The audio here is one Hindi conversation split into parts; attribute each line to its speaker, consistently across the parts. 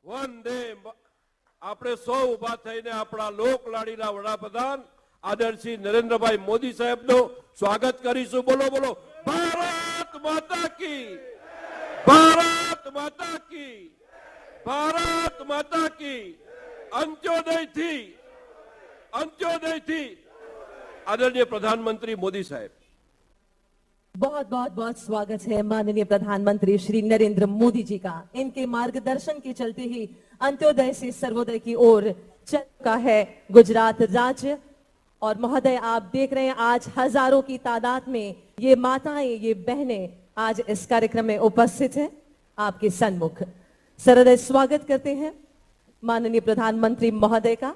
Speaker 1: વંદે આપણે સૌ ઉભા થઈને આપણા લોકલાડીના વડાપ્રધાન આદરણીય નરેન્દ્રભાઈ મોદી સાહેબનું સ્વાગત કરીશું. બોલો બોલો ભારત માતા કી, ભારત માતા કી, ભારત માતા કી. અંત્યોદયથી आदरणीय प्रधानमंत्री मोदी साहब.
Speaker 2: बहुत बहुत बहुत स्वागत है माननीय प्रधानमंत्री श्री नरेंद्र मोदी जी का. इनके मार्गदर्शन के चलते ही अंत्योदय से सर्वोदय की ओर चल चुका है गुजरात राज्य. और महोदय, आप देख रहे हैं आज हजारों की तादाद में ये माताएं, ये बहनें आज इस कार्यक्रम में उपस्थित हैं. आपके सन्मुख सरदय स्वागत करते हैं माननीय प्रधानमंत्री महोदय का.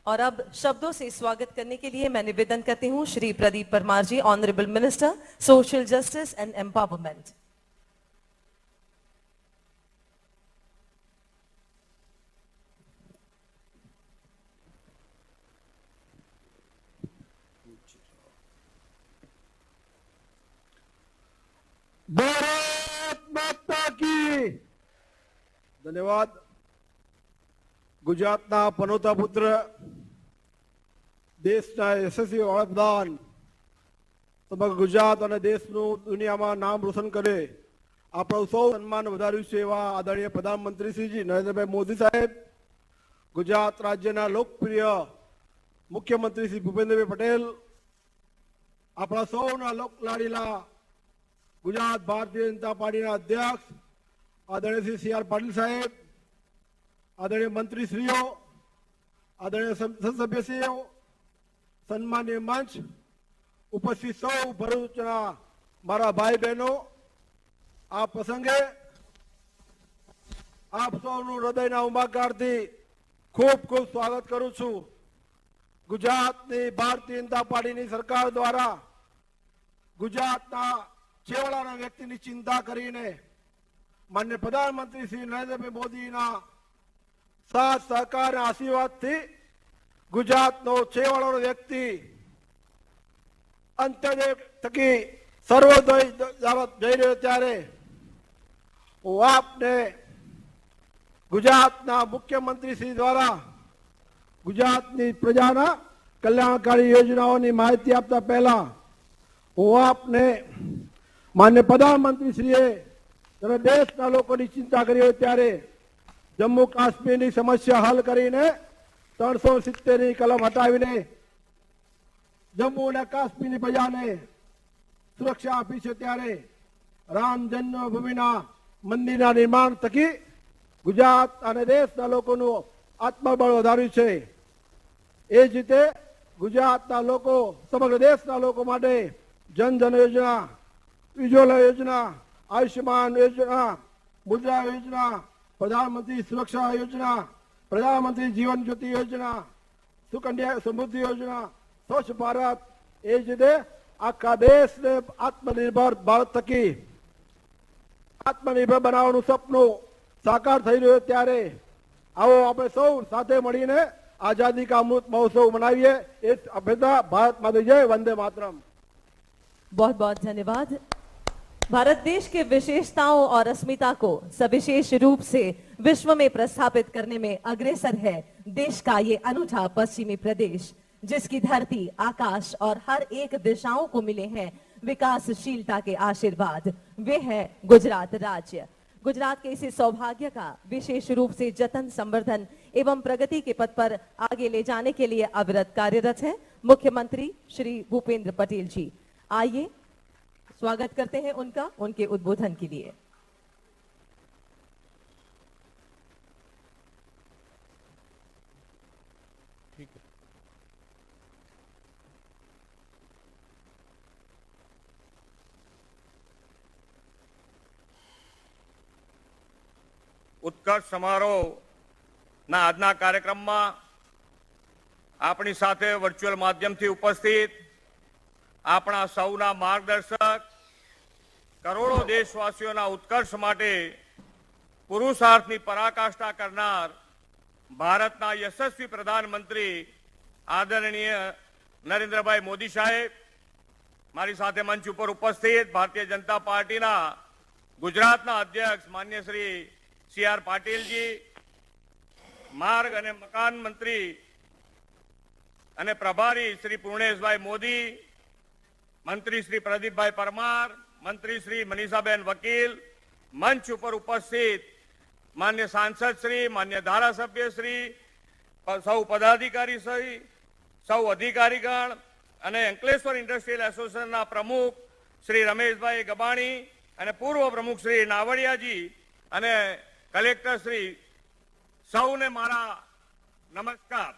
Speaker 2: और अब शब्दों से स्वागत करने के लिए मैं निवेदन करती हूं Shri Pradeep Parmar ji, honourable minister social justice and empowerment.
Speaker 3: Bharat Mata की. धन्यवाद. गुजरातना पनोता पुत्र, देशना यशस्वी वडाप्रधान, समग्र गुजरात और देशनु दुनिया में नाम रोशन करे आपणो सौ सन्मान वधार्यु छे एवा आदरणीय प्रधानमंत्री श्री नरेंद्रभाई मोदी साहेब, गुजरात राज्यना लोकप्रिय मुख्यमंत्री श्री भूपेन्द्रभाई पटेल, आपणा सौना लोकलाडीला गुजरात भारतीय जनता पार्टीना अध्यक्ष आदरणीय श्री सी आर पाटील साहेब, आदरणीय मंत्रीश्रीओ, आदरणीय संसद सभ्यश्रीओ, सन्मान्य मंच, उपस्थित सौ भरूचना मारा भाई बहनों, आ प्रसंगे आप सौनु हृदयना उमाकारथी खूब खूब स्वागत करूं छूं. गुजरातनी भारतीय जनता पार्टीनी सरकार द्वारा गुजरातना छेवाડાના વ્યક્તિની चिंता કરીને माननीय प्रधानमंत्री श्री नरेंद्रभाई मोदीना साथ सहकार आशीर्वाद थी गुजरातनो छेवाड़ो व्यक्ति अंत्योदय थकी सर्वोदय जई रह्यो त्यारे हूँ आपने गुजरातना मुख्यमंत्री श्री द्वारा गुजरातनी प्रजाना कल्याणकारी योजनाओनी माहिती आपता पहला हूँ आपने माननीय प्रधानमंत्री श्रीए देशना लोकोनी चिंता करी होय त्यारे जम्मू काश्मीर की समस्या हल करीने 370 ની કલમ હટાવીને જમ્મુ અને કાશ્મીરની પ્રજાને સુરક્ષા આપી છે. ત્યારે રામ જન્મભૂમિના મંદિરના નિર્માણ થકી ગુજરાત અને દેશના લોકોનું આત્મબળ વધાર્યું છે. એ જ રીતે ગુજરાતના લોકો સમગ્ર દેશના લોકો માટે જન ધન યોજના, ઉજ્જવલા યોજના, આયુષ્યમાન યોજના, મુદ્રા યોજના, प्रधानमंत्री सुरक्षा योजना, प्रधानमंत्री जीवन ज्योति योजना, सुकन्या समृद्धि योजना, स्वच्छ भारत, ए रीते आखा देश ने आत्मनिर्भर भारत थकी आत्मनिर्भर बनावવાનું સપનું સાકાર થઈ રહ્યું. ત્યારે આવો આપણે સૌ સાથે મળીને આઝાદી કા અમૃત મહોત્સવ મનાવીએ. એ અભ્યર્થના. ભારત માતા જય. વંદે માતરમ.
Speaker 2: बहुत बहुत धन्यवाद. भारत देश के विशेषताओं और अस्मिता को सविशेष रूप से विश्व में प्रस्थापित करने में अग्रसर है देश का ये अनूठा पश्चिमी प्रदेश, जिसकी धरती, आकाश और हर एक दिशाओं को मिले हैं विकासशीलता के आशीर्वाद. वे है गुजरात राज्य. गुजरात के इसी सौभाग्य का विशेष रूप से जतन, संवर्धन एवं प्रगति के पथ पर आगे ले जाने के लिए अविरत कार्यरत है मुख्यमंत्री श्री भूपेंद्र पटेल जी. आइए स्वागत करते हैं उनका, उनके उद्बोधन के लिए.
Speaker 1: ठीक है.
Speaker 4: उत्कर्ष समारोह ना आजना कार्यक्रम में अपनी साथे वर्चुअल माध्यम थी उपस्थित अपना सौना मार्गदर्शक, करोड़ों देशवासियों उत्कर्ष माटे पुरुषार्थनी पराकाष्ठा करनार भारतना यशस्वी प्रधानमंत्री आदरणीय नरेंद्रभाई मोदी साहेब, मारी साथे मंच पर उपस्थित भारतीय जनता पार्टी गुजरातना अध्यक्ष मान्य श्री सी आर पाटील जी, માર્ગ અને મકાન મંત્રી અને પ્રભારી શ્રી પૂર્ણેશભાઈ મોદી, મંત્રી શ્રી પ્રદીપભાઈ પરમાર, મંત્રી શ્રી મનીષાબેન વકીલ, મંચ ઉપર ઉપસ્થિત માન્ય સાંસદ શ્રી, માન્ય ધારાસભ્ય શ્રી, સૌ પદાધિકારી શ્રી, સૌ અધિકારીગણ અને અંકલેશ્વર ઇન્ડસ્ટ્રીયલ એસોસિએશનના પ્રમુખ શ્રી રમેશભાઈ ગબાણી અને પૂર્વ પ્રમુખ શ્રી નાવડિયાજી અને કલેક્ટર શ્રી, સૌને મારા નમસ્કાર.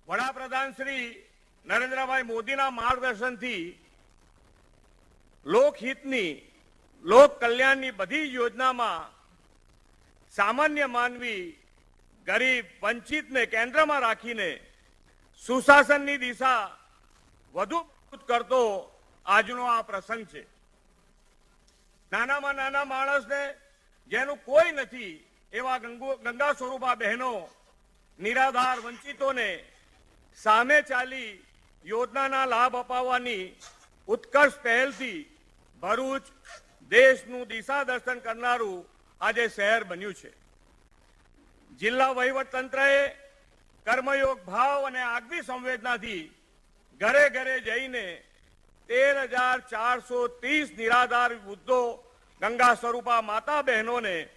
Speaker 4: વડાપ્રધાન શ્રી નરેન્દ્રભાઈ મોદીના માર્ગદર્શનથી લોકહિતની, લોક કલ્યાણની બધી યોજનામાં સામાન્ય માનવી, ગરીબ, વંચિતને કેન્દ્રમાં રાખીને સુશાસનની દિશા વધુ મજબૂત કરતો આજનો આ પ્રસંગ છે. નાનામાં નાના માણસને, જેનું કોઈ નથી એવા ગંગા સ્વરૂપા બહેનો, નિરાધાર વંચિતોને સામે ચાલી યોજનાના લાભ અપાવવાની ઉત્કર્ષ પહેલથી ભરૂચ દેશનું દિશા દર્શન કરનારું આજે શહેર બન્યું છે. જિલ્લા વહીવટતંત્રએ કર્મયોગ ભાવ અને આગવી સંવેદનાથી ઘરે ઘરે જઈને 13,430 નિરાધાર વૃદ્ધો, ગંગા સ્વરૂપા માતા બહેનોને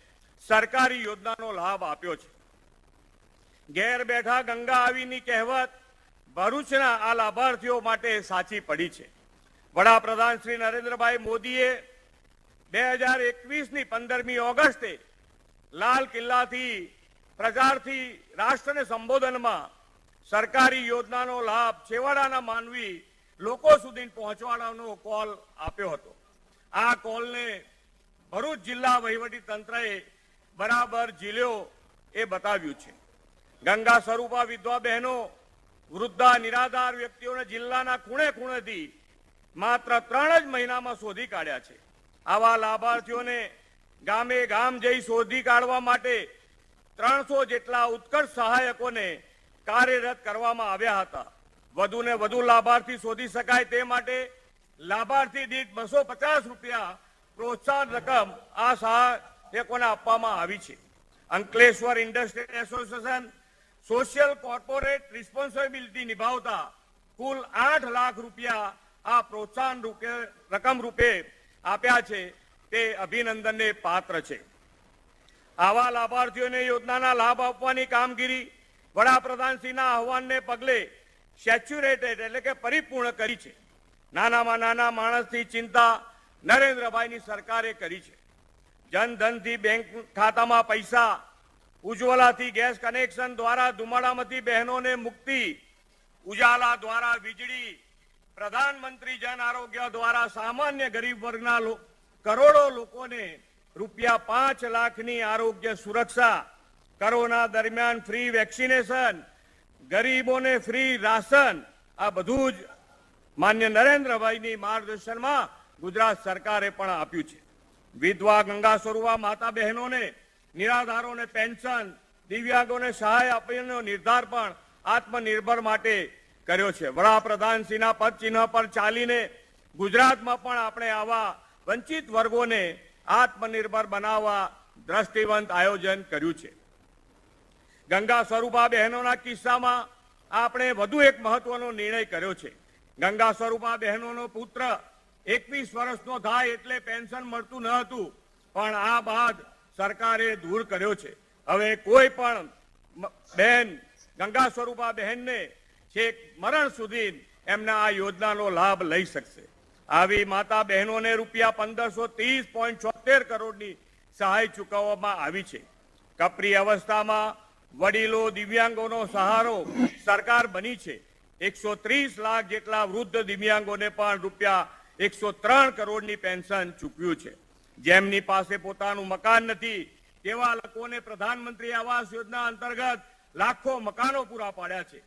Speaker 4: સરકારી યોજનાનો લાભ આપ્યો છે. ઘેર બેઠા ગંગા આવીની કહેવત ભરૂચના આ લાભાર્થીઓ માટે સાચી પડી છે. વડાપ્રધાન શ્રી નરેન્દ્રભાઈ મોદીએ 2021ની 15મી ઓગસ્ટે લાલ કિલ્લાથી પ્રચારથી રાષ્ટ્રને સંબોધનમાં સરકારી યોજનાનો લાભ છેવાડાના માનવી લોકો સુધી પહોંચવાનો કોલ આપ્યો હતો. આ કોલને ભરૂચ જિલ્લા વહીવટી તંત્રએ બરાબર ઝીલ્યો એ બતાવ્યું છે. ગંગા સ્વરૂપા વિધવા બહેનો, વૃદ્ધા, નિરાધાર વ્યક્તિઓને જિલ્લાના ખૂણે ખૂણેથી માત્ર 3 જ મહિનામાં શોધી કાઢ્યા છે. આવા લાભાર્થીઓને ગામે ગામ જઈ શોધી કાઢવા માટે 300 જેટલા ઉત્કર્ષ સહાયકોને કાર્યરત કરવામાં આવ્યા હતા. વધુને વધુ લાભાર્થી શોધી શકાય તે માટે લાભાર્થી દીઠ 250 રૂપિયા પ્રોત્સાહન રકમ આ સહાયકોને આપવામાં આવી છે. Ankleshwar industrial association social corporate responsibility નિભાવતા કુલ 8 લાખ રૂપિયા આ પ્રોત્સાહન રકમ રૂપે આપ્યા છે. તે અભિનંદનને પાત્ર છે. આવા લાભાર્થીઓને યોજનાના લાભ આપવાની કામગીરી વડાપ્રધાનશ્રીના આહવાનને પગલે સેચ્યુરેટેડ એટલે કે પરિપૂર્ણ કરી છે. નાનામાં નાના માણસની ચિંતા નરેન્દ્રભાઈની સરકારે કરી છે. જનધનથી બેંક ખાતામાં પૈસા, ઉજ્જવલાથી ગેસ કનેક્શન દ્વારા ધુમાડામાંથી બહેનોને મુક્તિ, ઉજાલા દ્વારા વીજળી, પ્રધાનમંત્રી જન આરોગ્ય દ્વારા સામાન્ય ગરીબ વર્ગના કરોડો લોકોને રૂપિયા 5 લાખની આરોગ્ય સુરક્ષા, કોરોના દરમિયાન ફ્રી વેક્સિનેશન, ગરીબોને ફ્રી રાશન, આ બધું જ માન્ય નરેન્દ્રભાઈની માર્ગદર્શનમાં ગુજરાત સરકારે પણ આપ્યું છે. વિધવા, ગંગા સ્વરૂપા માતા બહેનોને, નિરાધારોને પેન્શન, દિવ્યાંગોને સહાય આપવાનો નિર્ધાર પણ આત્મનિર્ભર માટે કર્યો છે. વડાપ્રધાનશ્રીના પદચિહ્ન પર ચાલીને ગુજરાતમાં પણ આપણે આવા વંચિત વર્ગોને આત્મનિર્ભર બનાવવા દ્રષ્ટિવંત આયોજન કર્યું છે. ગંગા સ્વરૂપા બહેનોના કિસ્સામાં આપણે વધુ એક મહત્વનો નિર્ણય કર્યો છે. ગંગા સ્વરૂપા બહેનોનો પુત્ર 21 વર્ષનો થાય એટલે પેન્શન મળતું ન હતું, પણ આ બાદ સરકારે દૂર કર્યો છે. હવે કોઈ પણ બહેન, ગંગા સ્વરૂપા બહેનને છેક મરણ સુધી એમના આ યોજનાનો લાભ લઈ શકશે. આવી માતા બહેનોને રૂપિયા 1530.76 કરોડની સહાય ચૂકવવામાં આવી છે. કપરી અવસ્થામાં વડીલો, દિવ્યાંગોનો સહારો સરકાર બની છે. 130 લાખ જેટલા વૃદ્ધ દિવ્યાંગોને પણ રૂપિયા 103 કરોડની પેન્શન ચૂકવ્યું છે. જેમની પાસે પોતાનું મકાન નથી તેવા લોકોને પ્રધાનમંત્રી આવાસ યોજના અંતર્ગત લાખો મકાનો પૂરા પાડ્યા છે.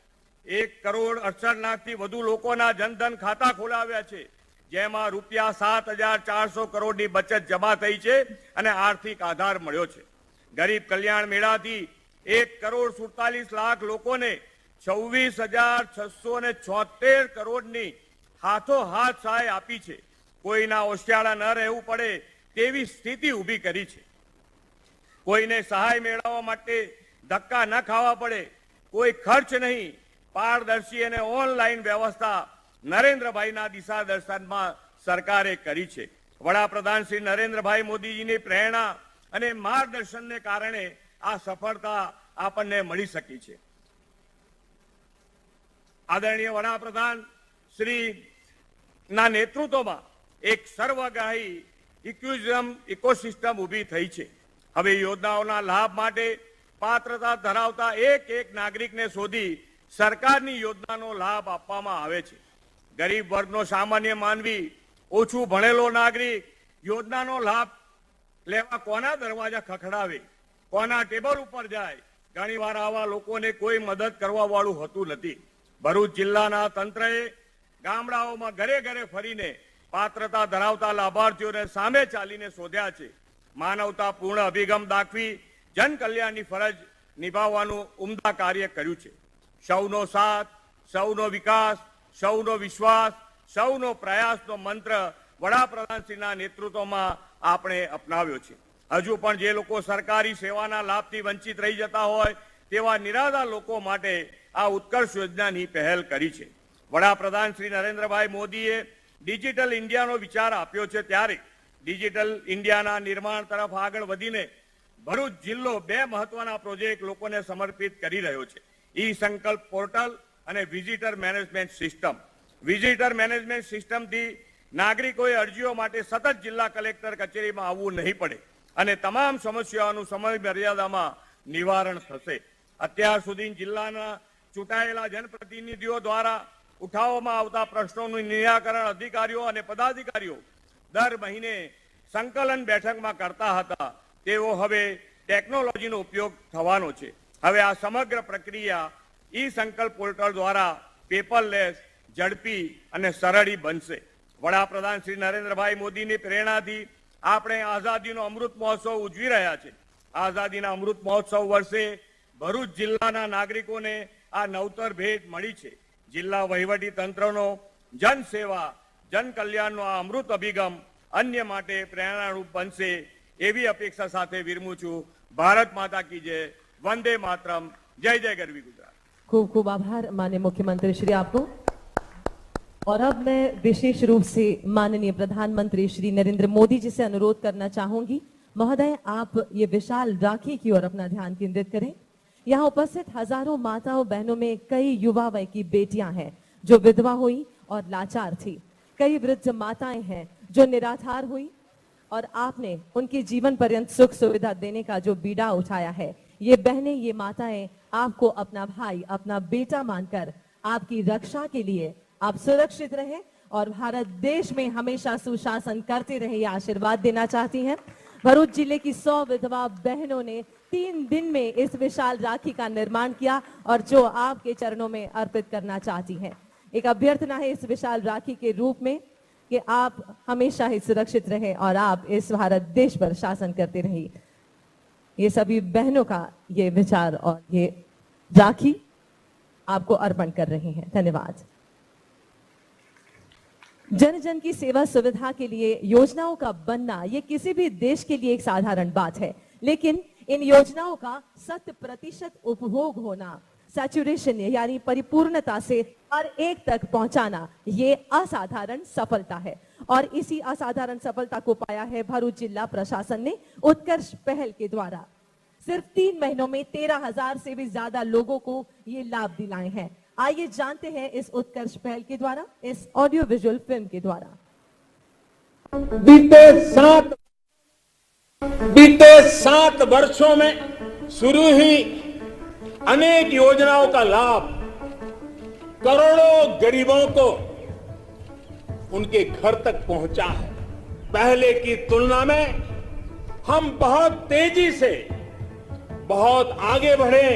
Speaker 4: 1,68,00,000થી વધુ લોકોના જનધન ખાતા ખોલાવ્યા છે, જેમાં રૂપિયા 7,400 કરોડની બચત જમા થઈ છે અને આર્થિક આધાર મળ્યો છે. ગરીબ કલ્યાણ મેળાથી 1,47,00,000 લોકોને 26,676 કરોડની હાથોહાથ સહાય આપી છે. કોઈના ઓશિયાળા ન રહેવું પડે તેવી સ્થિતિ ઊભી કરી છે. કોઈને સહાય મેળવવા માટે ધક્કા ન ખાવા પડે, કોઈ ખર્ચ નહીં, પારદર્શી અને ઓનલાઈન વ્યવસ્થા નરેન્દ્રભાઈના દિશા દર્શનમાં સરકારે કરી છે. વડાપ્રધાન શ્રી નરેન્દ્રભાઈ મોદીજીની પ્રેરણા અને માર્ગદર્શનને કારણે આ સફળતા આપણને મળી શકી છે. આદરણીય વડાપ્રધાન શ્રી ના નેતૃત્વમાં એક સર્વગ્રાહી ઇકોસિસ્ટમ ઊભી થઈ છે. હવે યોજનાઓના લાભ માટે પાત્રતા ધરાવતા એક નાગરિકને શોધી સરકારની યોજનાનો લાભ આપવામાં આવે છે. ગરીબ વર્ગનો સામાન્ય માનવી, ઓછું ભણેલો નાગરિક યોજનાનો લાભ લેવા કોના દરવાજા ખખડાવે, કોના ટેબલ ઉપર જાય, ઘણીવાર આવા લોકોને કોઈ મદદ કરવા વાળું હોતું નથી. ભરૂચ જિલ્લાના તંત્રએ ગામડાઓમાં ઘરે ઘરે ફરીને પાત્રતા ધરાવતા લાભાર્થીઓને સામે ચાલીને શોધ્યા છે. માનવતાપૂર્ણ અભિગમ દાખવી જન કલ્યાણની ફરજ નિભાવવાનું ઉમદા કાર્ય કર્યું છે. સૌનો સાથ, સૌનો વિકાસ, સૌનો વિશ્વાસ, સૌનો પ્રયાસનો મંત્ર વડાપ્રધાનશ્રીના નેતૃત્વમાં આપણે અપનાવ્યો છે. હજુ પણ જે લોકો સરકારી સેવાના લાભથી વંચિત રહી જતા હોય તેવા નિરાધાર લોકો માટે આ ઉત્કર્ષ યોજનાની પહેલ કરી છે. વડાપ્રધાન શ્રી નરેન્દ્રભાઈ મોદીએ ડિજિટલ ઇન્ડિયાનો વિચાર આપ્યો છે, ત્યારે ડિજિટલ ઇન્ડિયાના નિર્માણ તરફ આગળ વધીને ભરૂચ જિલ્લો બે મહત્વના પ્રોજેક્ટ લોકોને સમર્પિત કરી રહ્યો છે. ઈ સંકલ્પ પોર્ટલ અને visitor management system. Visitor management સિસ્ટમથી નાગરિકોએ અરજીઓ માટે સતત જિલ્લા કલેક્ટર કચેરીમાં આવવું નહીં પડે અને તમામ સમસ્યાઓનું સમય મર્યાદામાં નિવારણ થશે. અત્યાર સુધી જિલ્લાના ચૂંટાયેલા જનપ્રતિનિધિઓ દ્વારા ઉઠાવવામાં આવતા પ્રશ્નોનું નિરાકરણ અધિકારીઓ અને પદાધિકારીઓ દર મહિને સંકલન બેઠકમાં કરતા હતા, તેઓ હવે ટેકનોલોજીનો ઉપયોગ થવાનો છે. હવે આ સમગ્ર પ્રક્રિયા ઈ સંકલ્પ પોર્ટલ દ્વારા પેપરલેસ, ઝડપી અને સરળી બનશે. વડાપ્રધાન શ્રી નરેન્દ્રભાઈ મોદીની પ્રેરણાથી આપણે આઝાદીનો અમૃત મહોત્સવ ઉજવી રહ્યા છે. આઝાદીના અમૃત મહોત્સવ વર્ષે ભરૂચ જિલ્લાના નાગરિકોને આ નવતર ભેટ મળી છે. જિલ્લા વહીવટી તંત્રનો જન સેવા, જન કલ્યાણનો આ અમૃત અભિગમ અન્ય માટે પ્રેરણારૂપ બનશે એવી અપેક્ષા સાથે વિરમું છું. ભારત માતા કી જય, વંદે मातरम, जय जय गरवी गुजरात.
Speaker 2: खूब खूब आभार माननीय मुख्यमंत्री श्री आपको। और अब मैं विशेष रूप से माननीय प्रधानमंत्री श्री नरेंद्र मोदी जी से अनुरोध करना चाहूंगी, महोदय आप ये विशाल राखी की ओर अपना ध्यान केंद्रित करें। यहाँ उपस्थित हजारों माताओं बहनों में कई युवा वय की बेटियां हैं जो विधवा हुई और लाचार थी, कई वृद्ध माताएं हैं जो निराधार हुई और आपने उनके जीवन पर्यंत सुख सुविधा देने का जो बीड़ा उठाया है। ये बहनें, ये माताएं आपको अपना भाई, अपना बेटा मानकर आपकी रक्षा के लिए आप सुरक्षित रहे और भारत देश में हमेशा सुशासन करते रहे, ये आशीर्वाद देना चाहती हैं। भरूच जिले की 100 विधवा बहनों ने 3 दिन में इस विशाल राखी का निर्माण किया और जो आपके चरणों में अर्पित करना चाहती हैं। एक अभ्यर्थना है इस विशाल राखी के रूप में कि आप हमेशा ही सुरक्षित रहे और आप इस भारत देश पर शासन करते रहिए। ये सभी बहनों का ये विचार और ये राखी आपको अर्पण कर रही हैं। धन्यवाद। जन जन की सेवा सुविधा के लिए योजनाओं का बनना ये किसी भी देश के लिए एक साधारण बात है, लेकिन इन योजनाओं का 100% उपभोग होना, सैचुरेशन यानी परिपूर्णता से हर एक तक पहुंचाना, ये असाधारण सफलता है। और इसी असाधारण सफलता को पाया है भरूच जिला प्रशासन ने उत्कर्ष पहल के द्वारा। सिर्फ 3 महीनों में 13,000 से भी ज्यादा लोगों को ये लाभ दिलाए हैं। आइए जानते हैं इस उत्कर्ष पहल के द्वारा, इस ऑडियो विजुअल फिल्म के द्वारा।
Speaker 5: बीते 7 वर्षों में शुरू हुई अनेक योजनाओं का लाभ करोड़ों गरीबों को उनके घर तक पहुंचा है। पहले की तुलना में हम बहुत तेजी से बहुत आगे बढ़े,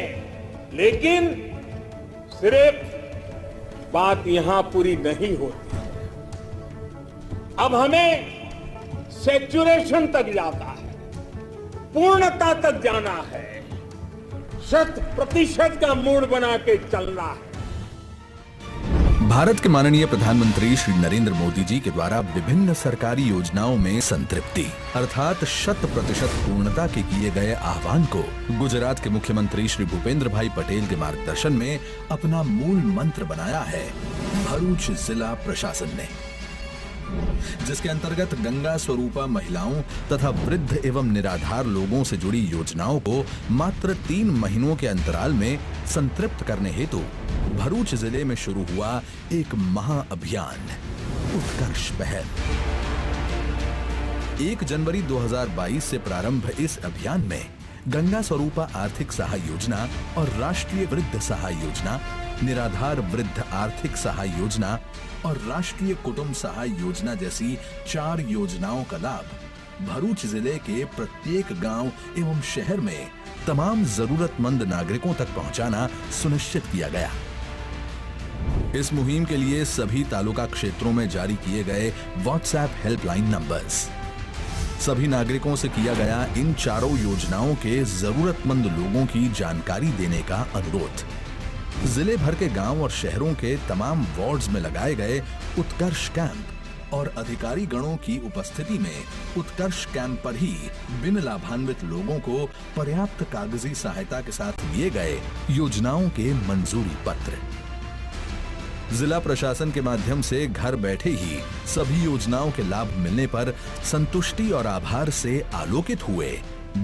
Speaker 5: लेकिन सिर्फ बात यहां पूरी नहीं होती। अब हमें सैचुरेशन तक जाता है, पूर्णता तक जाना है, 100% का मूड बना के चलना है।
Speaker 6: भारत के माननीय प्रधानमंत्री श्री नरेंद्र मोदी जी के द्वारा विभिन्न सरकारी योजनाओं में संतृप्ति अर्थात 100% पूर्णता के किए गए आह्वान को गुजरात के मुख्यमंत्री श्री भूपेंद्र भाई पटेल के मार्गदर्शन में अपना मूल मंत्र बनाया है भरूच जिला प्रशासन ने, जिसके अंतर्गत गंगा स्वरूपा महिलाओं तथा वृद्ध एवं निराधार लोगों से जुड़ी योजनाओं को मात्र 3 महीनों के अंतराल में संतृप्त करने हेतु भरूच जिले में शुरू हुआ एक महाअभियान उत्कर्ष पहल। 1 जनवरी 2022 से प्रारंभ इस अभियान में गंगा स्वरूपा आर्थिक सहाय योजना और राष्ट्रीय वृद्ध सहाय योजना, निराधार वृद्ध आर्थिक सहाय योजना और राष्ट्रीय कुटुंब सहाय योजना जैसी 4 योजनाओं का लाभ भरूच जिले के प्रत्येक गांव एवं शहर में तमाम जरूरतमंद नागरिकों तक पहुंचाना सुनिश्चित किया गया। इस मुहिम के लिए सभी तालुका क्षेत्रों में जारी किए गए व्हाट्सएप हेल्पलाइन नंबर्स, सभी नागरिकों से किया गया इन 4 योजनाओं के जरूरतमंद लोगों की जानकारी देने का अनुरोध। जिले भर के गांव और शहरों के तमाम वार्ड्स में लगाए गए उत्कर्ष कैंप और अधिकारी गणों की उपस्थिति में उत्कर्ष कैंप पर ही बिन लाभान्वित लोगों को पर्याप्त कागजी सहायता के साथ दिए गए योजनाओं के मंजूरी पत्र। जिला प्रशासन के माध्यम से घर बैठे ही सभी योजनाओं के लाभ मिलने पर संतुष्टि और आभार से आलोकित हुए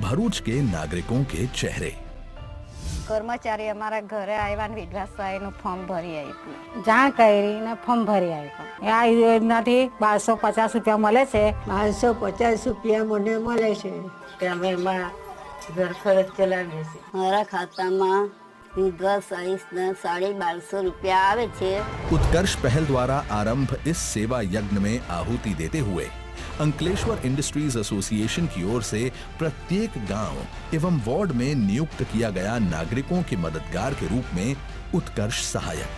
Speaker 6: भरूच के नागरिकों के चेहरे।
Speaker 7: कर्मचारी अमारा घरे आया विधवा सहाय નું ફોર્મ ભરી આપ્યું, જાણ કરીને ફોર્મ ભરી આપ્યું। આ યોજનાથી 1250 રૂપિયા મળે છે।
Speaker 8: 1250 રૂપિયા મને મળે છે
Speaker 7: કે અમે એમાં ઘર ખર્ચ ચલાવીએ છીએ।
Speaker 8: મારા ખાતામાં વિધવા સહાયના 1250 રૂપિયા આવે છે।
Speaker 6: उत्कर्ष पहल द्वारा आरंभ इस सेवा यज्ञ में आहुति देते हुए अंकलेश्वर इंडस्ट्रीज एसोसिएशन की ओर से प्रत्येक गांव एवं वार्ड में नियुक्त किया गया नागरिकों के मददगार के रूप में उत्कर्ष सहायक।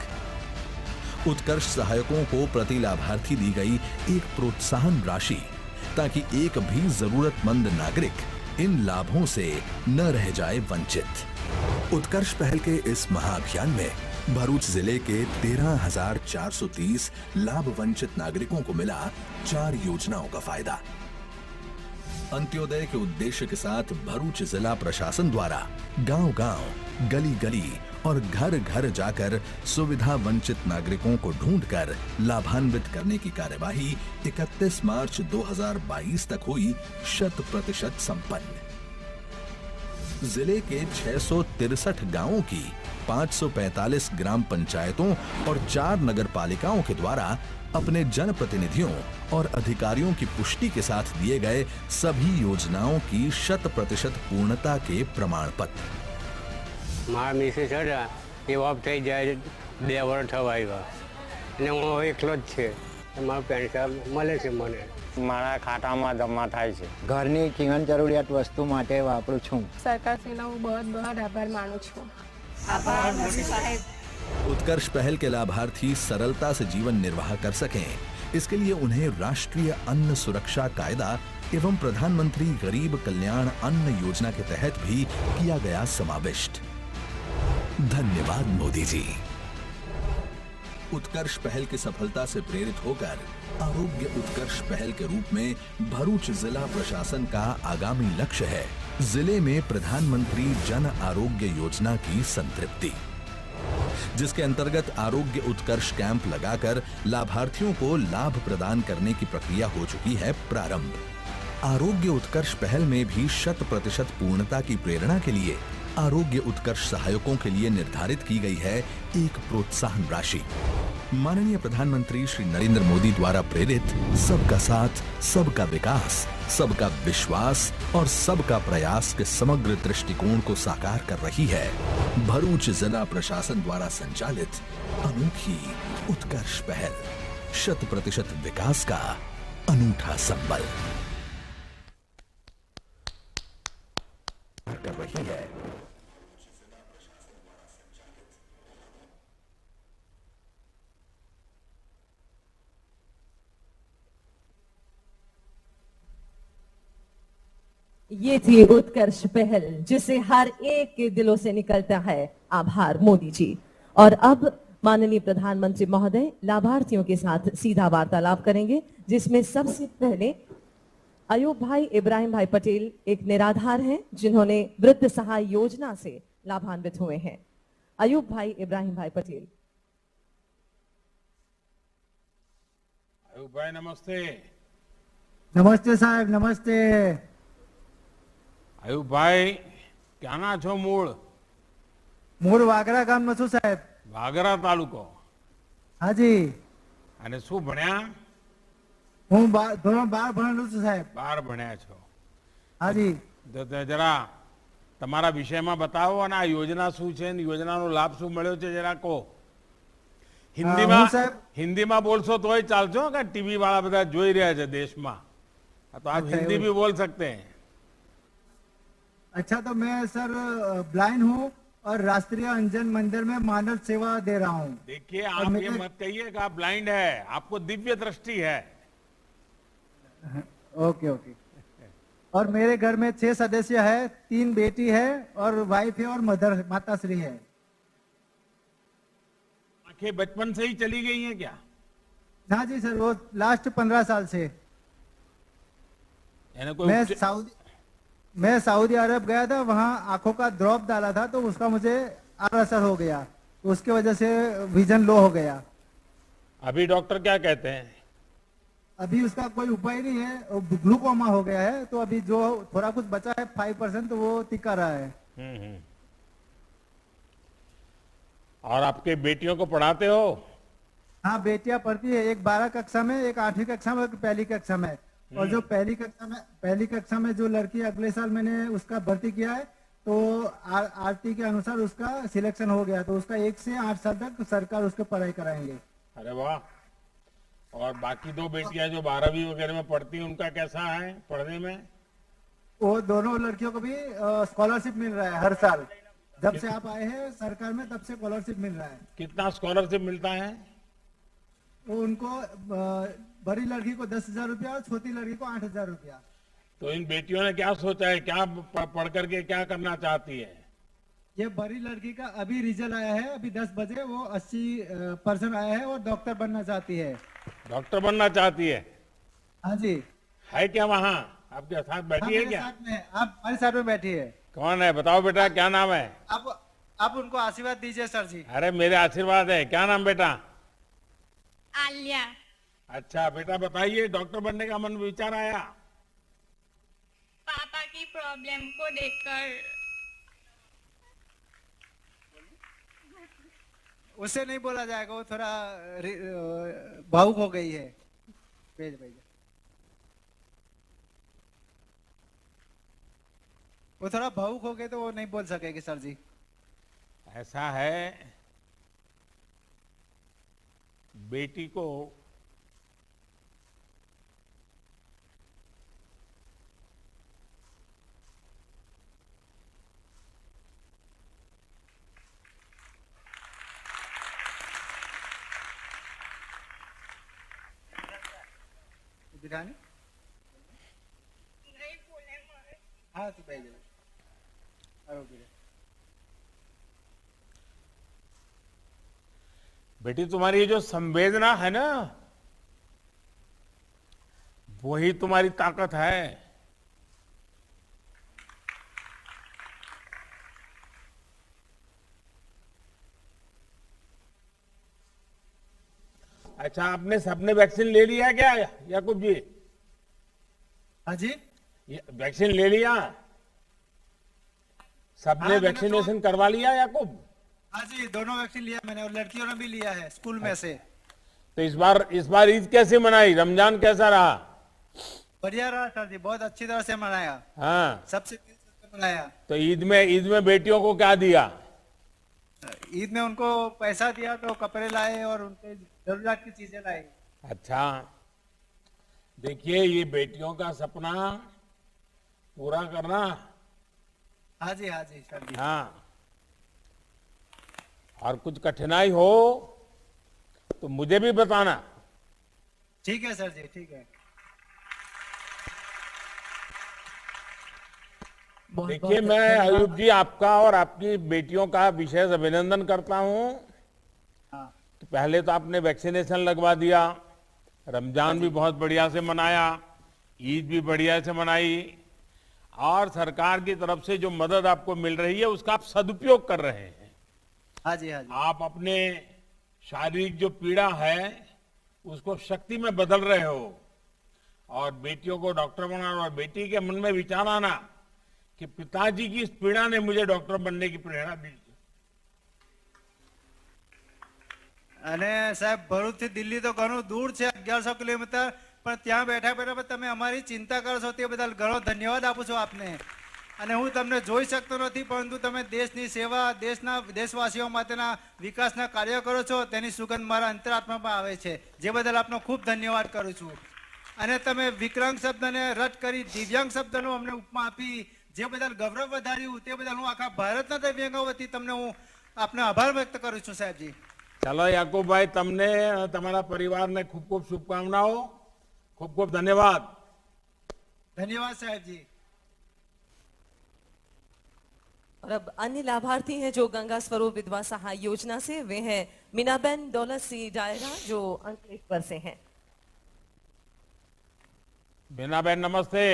Speaker 6: उत्कर्ष सहायकों को प्रति लाभार्थी दी गई एक प्रोत्साहन राशि ताकि एक भी जरूरतमंद नागरिक इन लाभों से न रह जाए वंचित। उत्कर्ष पहल के इस महाअभियान में भरूच जिले के 13,430 लाभ वंचित नागरिकों को मिला 4 योजनाओं का फायदा। अंत्योदय के उद्देश्य के साथ भरूच जिला प्रशासन द्वारा गांव-गांव, गली-गली और घर-घर जाकर सुविधा वंचित नागरिकों को ढूंढकर लाभान्वित करने की कार्यवाही 31 मार्च 2022 तक हुई 100% संपन्न। जिले के 663 गांवों की 545 ग्राम पंचायतों और 4 नगर पालिकाओं के द्वारा अपने जनप्रतिनिधियों और अधिकारियों की पुष्टि के साथ दिए गए सभी योजनाओं की 100% पूर्णता के प्रमाण पत्र।
Speaker 9: मारा मिसेस हटा ये ऑफ થઈ જાય 2 વર્ષ થવા આવ્યા અને હું એકલો જ છે, મારું પેન્શન મળે છે, મને મારા ખાતામાં જમા થાય છે।
Speaker 10: ઘરની જીવન જરૂરિયાત વસ્તુ માટે વાપરું છું।
Speaker 7: સરકારશ્રીનો હું बहुत बहुत આભાર માનું છું।
Speaker 8: આભાર મોદી સાહેબ।
Speaker 6: उत्कर्ष पहल के लाभार्थी सरलता से जीवन निर्वाह कर सकें, इसके लिए उन्हें राष्ट्रीय अन्न सुरक्षा कायदा एवं प्रधानमंत्री गरीब कल्याण अन्न योजना के तहत भी किया गया समाविष्ट। धन्यवाद मोदी जी। उत्कर्ष पहल की सफलता से प्रेरित होकर आरोग्य उत्कर्ष पहल के रूप में भरूच जिला प्रशासन का आगामी लक्ष्य है जिले में प्रधानमंत्री जन आरोग्य योजना की संतृप्ति, जिसके अंतर्गत आरोग्य उत्कर्ष कैंप लगाकर लाभार्थियों को लाभ प्रदान करने की प्रक्रिया हो चुकी है प्रारंभ। आरोग्य उत्कर्ष पहल में भी 100% पूर्णता की प्रेरणा के लिए आरोग्य उत्कर्ष सहायकों के लिए निर्धारित की गई है एक प्रोत्साहन राशि। माननीय प्रधानमंत्री श्री नरेंद्र मोदी द्वारा प्रेरित सबका साथ, सबका विकास, सबका विश्वास और सबका प्रयास के समग्र दृष्टिकोण को साकार कर रही है भरूच जिला प्रशासन द्वारा संचालित अनूठी उत्कर्ष पहल। 100% विकास का अनूठा संबल कर रही है।
Speaker 2: ये थी उत्कर्ष पहल जिसे हर एक के दिलों से निकलता है आभार मोदी जी। और अब माननीय प्रधानमंत्री महोदय लाभार्थियों के साथ सीधा वार्तालाप करेंगे, जिसमें सबसे पहले अयूब भाई इब्राहिम भाई पटेल एक निराधार हैं जिन्होंने वृद्ध सहाय योजना से लाभान्वित हुए हैं। अयूब भाई इब्राहिम भाई पटेल।
Speaker 5: अयूब भाई नमस्ते।
Speaker 10: नमस्ते साहब, नमस्ते।
Speaker 5: अयूब भाई ક્યાંના છો મૂળ?
Speaker 10: મૂળ વાગરા ગામનો છું સાહેબ।
Speaker 5: વાગરા તાલુકો।
Speaker 10: હાજી।
Speaker 5: અને શું ભણ્યા?
Speaker 10: હું ધોરણ 12 ભણેલું છું સાહેબ।
Speaker 5: 12 ભણ્યા છો?
Speaker 10: હાજી।
Speaker 5: તો જરા તમારા વિષયમાં બતાવો અને આ યોજના શું છે અને યોજનાનો લાભ શું મળ્યો છે જરા કહો। હિન્દીમાં બોલશો તોય ચાલશો કે ટીવી વાળા બધા જોઈ રહ્યા છે દેશમાં, તો આપ हिंदी भी बोल सकते हैं।
Speaker 10: अच्छा, तो मैं सर ब्लाइंड हूँ और राष्ट्रीय अंजन मंदिर में मानव सेवा दे रहा हूँ।
Speaker 5: देखिए, आप ये मत कहिए कि आप ब्लाइंड है, आपको दिव्य दृष्टि है।
Speaker 10: Okay okay. और मेरे घर में 6 सदस्य है, 3 बेटी है और वाइफ है और मदर माताश्री है।
Speaker 5: आंखें बचपन से ही चली गई हैं क्या?
Speaker 10: हाँ जी सर, वो लास्ट 15 साल से। मैं सऊदी अरब गया था, वहाँ आंखों का ड्रॉप डाला था तो उसका मुझे असर हो गया, तो उसके वजह से विजन लो हो गया।
Speaker 5: अभी डॉक्टर क्या कहते हैं?
Speaker 10: अभी उसका कोई उपाय नहीं है, ग्लूकोमा हो गया है, तो अभी जो थोड़ा कुछ बचा है 5% तो वो टिका रहा है।
Speaker 5: और आपके बेटियों को पढ़ाते हो?
Speaker 10: हाँ, बेटियां पढ़ती है, एक 12 कक्षा में, एक 8वीं कक्षा में, एक पहली कक्षा में। और जो पहली कक्षा में जो लड़की अगले साल मैंने उसका भर्ती किया है, तो आरटी के अनुसार उसका सिलेक्शन हो गया, तो उसका 1 से 8 साल तक सरकार उसको पढ़ाई कराएंगे।
Speaker 5: अरे वाह। और बाकी 2 बेटियां जो 12वीं वगैरह में पढ़ती हैं, उनका कैसा है पढ़ने में?
Speaker 10: वो दोनों लड़कियों को भी स्कॉलरशिप मिल रहा है हर साल। जब से आप आए हैं सरकार में, तब से स्कॉलरशिप मिल रहा है।
Speaker 5: कितना स्कॉलरशिप मिलता है?
Speaker 10: वो उनको बड़ी लड़की को 10,000 रुपया और छोटी लड़की को 8,000 रुपया।
Speaker 5: तो इन बेटियों ने क्या सोचा है, क्या पढ़ करके क्या करना चाहती है?
Speaker 10: ये बड़ी लड़की का अभी रिजल्ट आया है, अभी 10 बजे, वो 80% आया है और डॉक्टर बनना चाहती है।
Speaker 5: डॉक्टर बनना चाहती है?
Speaker 10: हाँ जी।
Speaker 5: है क्या वहाँ आपके साथ बैठी है क्या?
Speaker 10: आप हमारे साथ में बैठी है।
Speaker 5: कौन है बताओ बेटा, क्या नाम है?
Speaker 10: आप उनको आशीर्वाद दीजिए सर जी।
Speaker 5: अरे मेरे आशीर्वाद है। क्या नाम बेटा?
Speaker 11: आलिया।
Speaker 5: अच्छा बेटा, बताइए डॉक्टर बनने का मन विचार आया?
Speaker 11: पापा की प्रॉब्लम को देखकर।
Speaker 10: उससे नहीं बोला जाएगा, वो थोड़ा भावुक हो गई है। भेज वो थोड़ा भावुक हो गए तो वो नहीं बोल सकेगी सर जी।
Speaker 5: ऐसा है, बेटी को
Speaker 10: दिखाने? हाँ तो भेज दो।
Speaker 5: बेटी, तुम्हारी ये जो संवेदना है ना, वही तुम्हारी ताकत है। अच्छा, आपने सबने वैक्सीन ले लिया क्या याकूब जी?
Speaker 10: हाँ जी।
Speaker 5: वैक्सीन ले लिया? सबने वैक्सीनेशन करवा लिया याकूब?
Speaker 10: हाँ जी, दोनों वैक्सीन लिया मैंने और लड़कियों ने भी लिया है स्कूल में से।
Speaker 5: तो इस बार ईद कैसे मनाई? रमजान कैसा रहा?
Speaker 10: बढ़िया रहा सर जी, बहुत अच्छी तरह से मनाया।
Speaker 5: हाँ,
Speaker 10: सबसे मनाया।
Speaker 5: तो ईद में बेटियों को क्या दिया?
Speaker 10: ईद में उनको पैसा दिया, तो कपड़े लाए और उनके जरूरत की चीजें लाई।
Speaker 5: अच्छा, देखिए ये बेटियों का सपना पूरा करना।
Speaker 10: हाँ जी सर जी।
Speaker 5: हाँ, और कुछ कठिनाई हो तो मुझे भी बताना।
Speaker 10: ठीक है सर जी, ठीक है।
Speaker 5: देखिए, मैं अयूब जी आपका और आपकी बेटियों का विशेष अभिनंदन करता हूँ।
Speaker 10: हाँ।
Speaker 5: पहले तो आपने वैक्सीनेशन लगवा दिया, रमजान भी बहुत बढ़िया से मनाया, ईद भी बढ़िया से मनाई, और सरकार की तरफ से जो मदद आपको मिल रही है उसका आप सदुपयोग कर रहे हैं।
Speaker 10: हाँ जी, हाँ जी।
Speaker 5: आप अपने शारीरिक जो पीड़ा है उसको शक्ति में बदल रहे हो, और बेटियों को डॉक्टर बनाना, और बेटी के मन में विचार आना कि पिताजी की इस पीड़ा ने मुझे डॉक्टर बनने की प्रेरणा दी।
Speaker 10: અને સાહેબ ભરૂચથી દિલ્હી તો ઘણું દૂર છે, 1100 કિલોમીટર, પણ ત્યાં બેઠા બેઠા તમે અમારી ચિંતા કરો છો તે બદલ ઘણો ધન્યવાદ આપું છું આપને. અને હું તમને જોઈ શકતો નથી, પરંતુ તમે દેશની સેવા, દેશવાસીઓ માટેના વિકાસના કાર્યો કરો છો, તેની સુગંધ મારા અંતરાત્મામાં આવે છે, જે બદલ આપનો ખૂબ ધન્યવાદ કરું છું. અને તમે વિકલાંગ શબ્દને રદ કરી દિવ્યાંગ શબ્દનો અમને ઉપમા આપી, જે બદલ ગૌરવ વધાર્યું, તે બદલ હું આખા ભારતના દિવ્યાંગો વતી તમને હું આપનો આભાર વ્યક્ત કરું છું સાહેબજી.
Speaker 5: चलो याकूब भाई, तमने तमारा परिवार ने खूब खूब शुभकामनाओं, खूब खूब धन्यवाद.
Speaker 10: धन्यवाद साहब जी.
Speaker 2: और अब अन्य लाभार्थी हैं जो गंगा स्वरूप विधवा सहाय योजना से, वे हैं मीनाबेन दौलत सिंह डायरा जो अंकलेश्वर से हैं.
Speaker 5: बीनाबेन नमस्ते.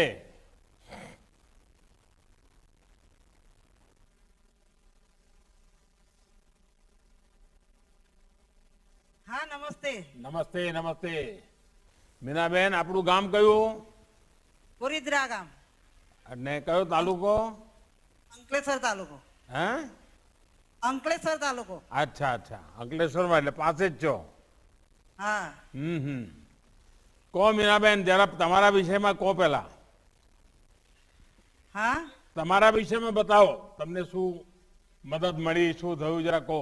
Speaker 12: हाँ नमस्ते.
Speaker 5: नमस्ते नमस्ते. मीनाबेन, આપણું ગામ કયું?
Speaker 12: પુરીદ્રા ગામ.
Speaker 5: અને કયો તાલુકો?
Speaker 12: અંકલેશ્વર તાલુકો.
Speaker 5: હે?
Speaker 12: અંકલેશ્વર તાલુકો.
Speaker 5: અચ્છા અચ્છા, અંકલેશ્વરમાં, એટલે પાસે જ છો.
Speaker 12: હા.
Speaker 5: કહો મીનાબેન, જરા તમારા વિષયમાં કહો પહેલા.
Speaker 12: હા.
Speaker 5: તમારા વિષયમાં બતાવો, તમને શું મદદ મળી, શું થયું, જરા કહો.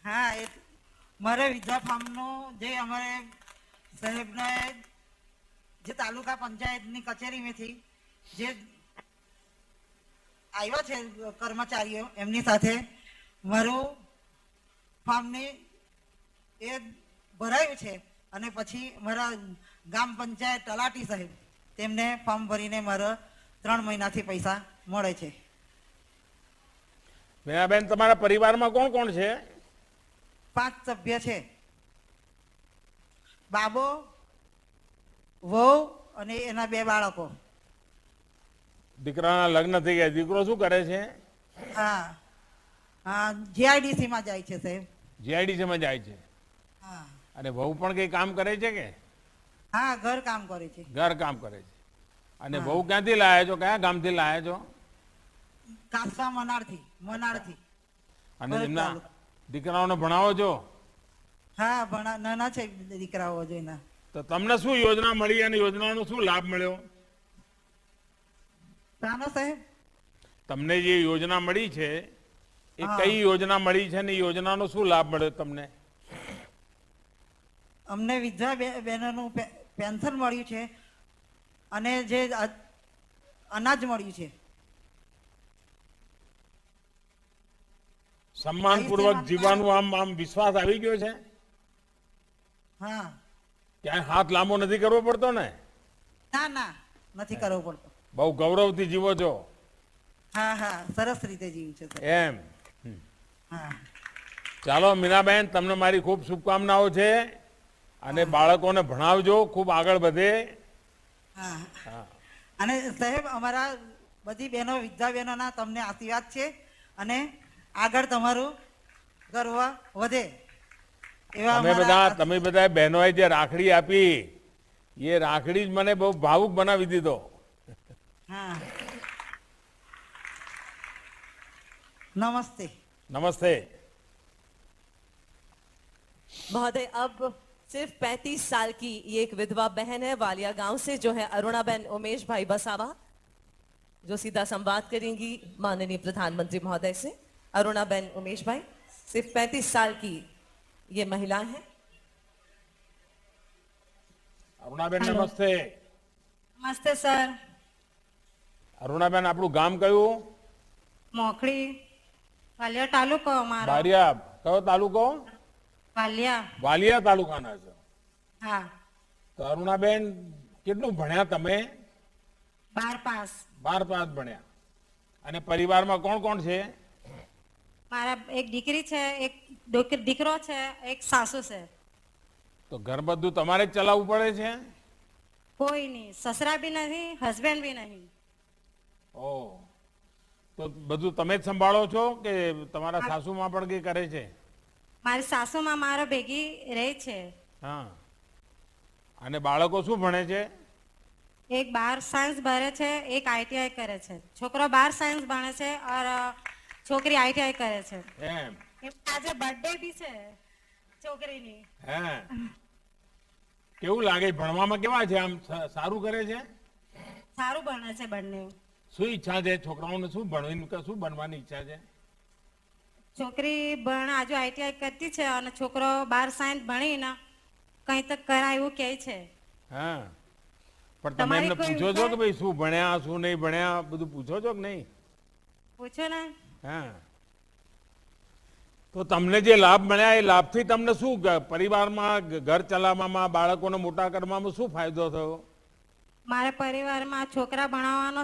Speaker 12: હા, મારે વિધવા ફાર્મનો જે અમારે સાહેબને જે તાલુકા પંચાયતની કચેરીમાંથી જે આવ્યા છે કર્મચારીઓ, એમની સાથે મારું ફાર્મની એ ભરાયું છે, અને પછી મારા ગામ પંચાયત તલાટી સાહેબ તેમને ફોર્મ ભરીને મારા 3 મહિનાથી પૈસા મળે છે.
Speaker 5: મીનાબેન, તમારા પરિવારમાં કોણ કોણ છે?
Speaker 12: 5 સભ્ય છે. બાબો, વહુ અને એના 2 બાળકો.
Speaker 5: દીકરાના લગ્ન થઈ ગયા. દીકરો શું કરે છે?
Speaker 12: હા, જીઆઈડીસી માં જાય છે સાહેબ.
Speaker 5: જીઆઈડીસી માં જાય છે.
Speaker 12: હા.
Speaker 5: અને વહુ પણ કઈ કામ કરે છે કે?
Speaker 12: હા, ઘર કામ કરે છે.
Speaker 5: ઘર કામ કરે છે. અને વહુ ક્યાંથી લાયા છો? કયા ગામથી લાયા છો?
Speaker 12: કાસા મનાડથી.
Speaker 5: અને એમના દીકરાઓને ભણાવો છો?
Speaker 12: હા, નાના છે દીકરાઓ જોઈના.
Speaker 5: તો તમને શું યોજના મળી અને યોજનાનો શું લાભ મળ્યો?
Speaker 12: સાનો સાહેબ?
Speaker 5: તમને જે યોજના મળી છે એ કઈ યોજના મળી છે ને યોજનાનો શું લાભ મળ્યો તમને?
Speaker 12: અમને વિધવા બહેનોનું પેન્શન મળ્યું છે અને જે અનાજ મળ્યું છે.
Speaker 5: સન્માનપૂર્વક જીવવાનું આમ વિશ્વાસ આવી ગયો છે?
Speaker 12: હા.
Speaker 5: ક્યાંય હાથ લાંબો નથી કરવો પડતો ને?
Speaker 12: ના, નથી કરવો પડતો.
Speaker 5: બહુ ગૌરવથી જીવો છો?
Speaker 12: હા, સરસ રીતે જીવું છે
Speaker 5: એમ.
Speaker 12: હા.
Speaker 5: ચાલો મીનાબેન, તમને મારી ખૂબ શુભકામનાઓ છે, અને બાળકોને ભણાવજો, ખૂબ આગળ વધે.
Speaker 12: હા. અને સાહેબ, અમારા બધી બહેનો, વિધવા બહેનોના તમને આશીર્વાદ છે, અને આગળ તમારું ગર્વ વધે.
Speaker 5: તમે બધા બહેનોએ જે રાખડી આપી, એ રાખડી જ મને બહુ ભાવુક બનાવી દીધો.
Speaker 12: हाँ. नमस्ते.
Speaker 5: नमस्ते.
Speaker 2: महोदय, अब सिर्फ 35 साल की ये एक विधवा बहन है वालिया गांव से, जो है अरुणाबेन उमेश भाई बसावा, जो सीधा संवाद करेंगी माननीय प्रधानमंत्री महोदय से. अरुणाबेन उमेश भाई, सिर्फ 35 साल की ये महिला है.
Speaker 5: अरुणाबेन नमस्ते.
Speaker 7: નમસ્તે સર.
Speaker 5: અરુણાબેન, આપણું ગામ કયું?
Speaker 7: મોખડી, વાલિયા તાલુકો અમારો.
Speaker 5: બારિયા. કયો તાલુકો?
Speaker 7: વાલિયા.
Speaker 5: વાલિયા તાલુકાના છો?
Speaker 7: હા.
Speaker 5: તો અરુણાબેન, કેટલું ભણ્યા તમે?
Speaker 7: 12 પાસ.
Speaker 5: 12 પાસ ભણ્યા. અને પરિવારમાં કોણ કોણ છે?
Speaker 7: મારા એક દીકરી છે, એક દીકરો છે, એક સાસુ છે.
Speaker 5: તો ઘર બધું તમારે જ ચલાવવું પડે છે?
Speaker 7: કોઈ નહીં, સસરા બી નહીં, હસબન્ડ બી નહીં.
Speaker 5: ઓ, તો બધું તમે જ સંભાળો છો કે તમારા સાસુમાં પણ કઈ કરે છે?
Speaker 7: મારી સાસુમાં મારા ભેગી રહે છે.
Speaker 5: હા. અને બાળકો શું ભણે છે?
Speaker 7: એક 12 સાયન્સ ભરે છે, એક આઈટીઆઈ કરે છે. છોકરો 12 સાયન્સ ભણે છે और છોકરી આઈટીઆઈ કરે છે.
Speaker 5: એમ?
Speaker 7: આજે બર્થડે બી છે છોકરીની.
Speaker 5: હે, કેવું લાગે ભણવામાં? કેવા છે? આમ સારું કરે છે?
Speaker 7: સારું ભણે છે બંને.
Speaker 5: શું ઈચ્છા છે છોકરાઓને? શું ભણવાની, શું બનવાની ઈચ્છા છે?
Speaker 7: છોકરી આજુ આઈટીઆઈ કરતી છે અને છોકરો 12 સાયન્સ ભણીને કંઈ તો કરાય એવું કહે છે.
Speaker 5: હા, પણ તમે એમને પૂછો છો કે ભાઈ શું ભણ્યા, શું નહીં ભણ્યા, બધું પૂછો છો કે નહીં?
Speaker 7: પૂછો ને.
Speaker 5: હા, તો તમને જે લાભ મળ્યા એ લાભથી તમને શું પરિવારમાં, ઘર ચલાવવામાં, બાળકોને મોટા કરવામાં શું ફાયદો થયો?
Speaker 7: મારા પરિવારમાં છોકરા ભણાવવાનો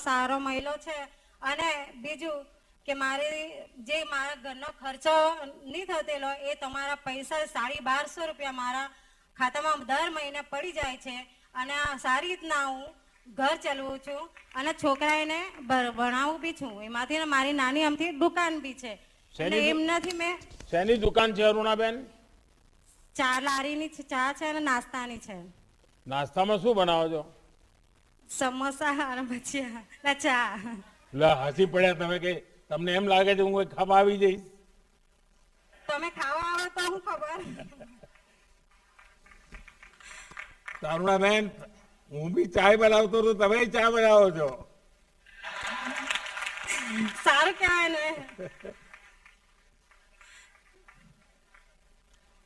Speaker 7: સારો મહિલો છે અને બીજું કે મારી જે મારા ઘરનો ખર્ચો નહીં થતેલો એ તમારા પૈસા 1250 રૂપિયા મારા ખાતામાં દર મહિને પડી જાય છે અને સારી રીતના હું ઘર ચલાવું છું અને છોકરાને ભણાવું બી છું. એમાંથી મારી નાની અમથી દુકાન બી છે. એટલે એમ નથી મેં.
Speaker 5: શેની દુકાન છે અરુણાબેન?
Speaker 7: ચા લારીની ચા છે અને નાસ્તાની છે.
Speaker 5: નાસ્તામાં શું બનાવો છો?
Speaker 7: સમોસા અને ભજીયા, ચા.
Speaker 5: લે, હસી પડ્યા તમે કે તમને એમ લાગે છે હું કોઈ ખાવા આવી જઈશ?
Speaker 7: તમે ખાવા આવો તો હું ખબર.
Speaker 5: અરુણાબેન, હું બી ચાય બનાવતો તો તમે ચા બનાવો છો.
Speaker 7: સારું કહેવાય ને.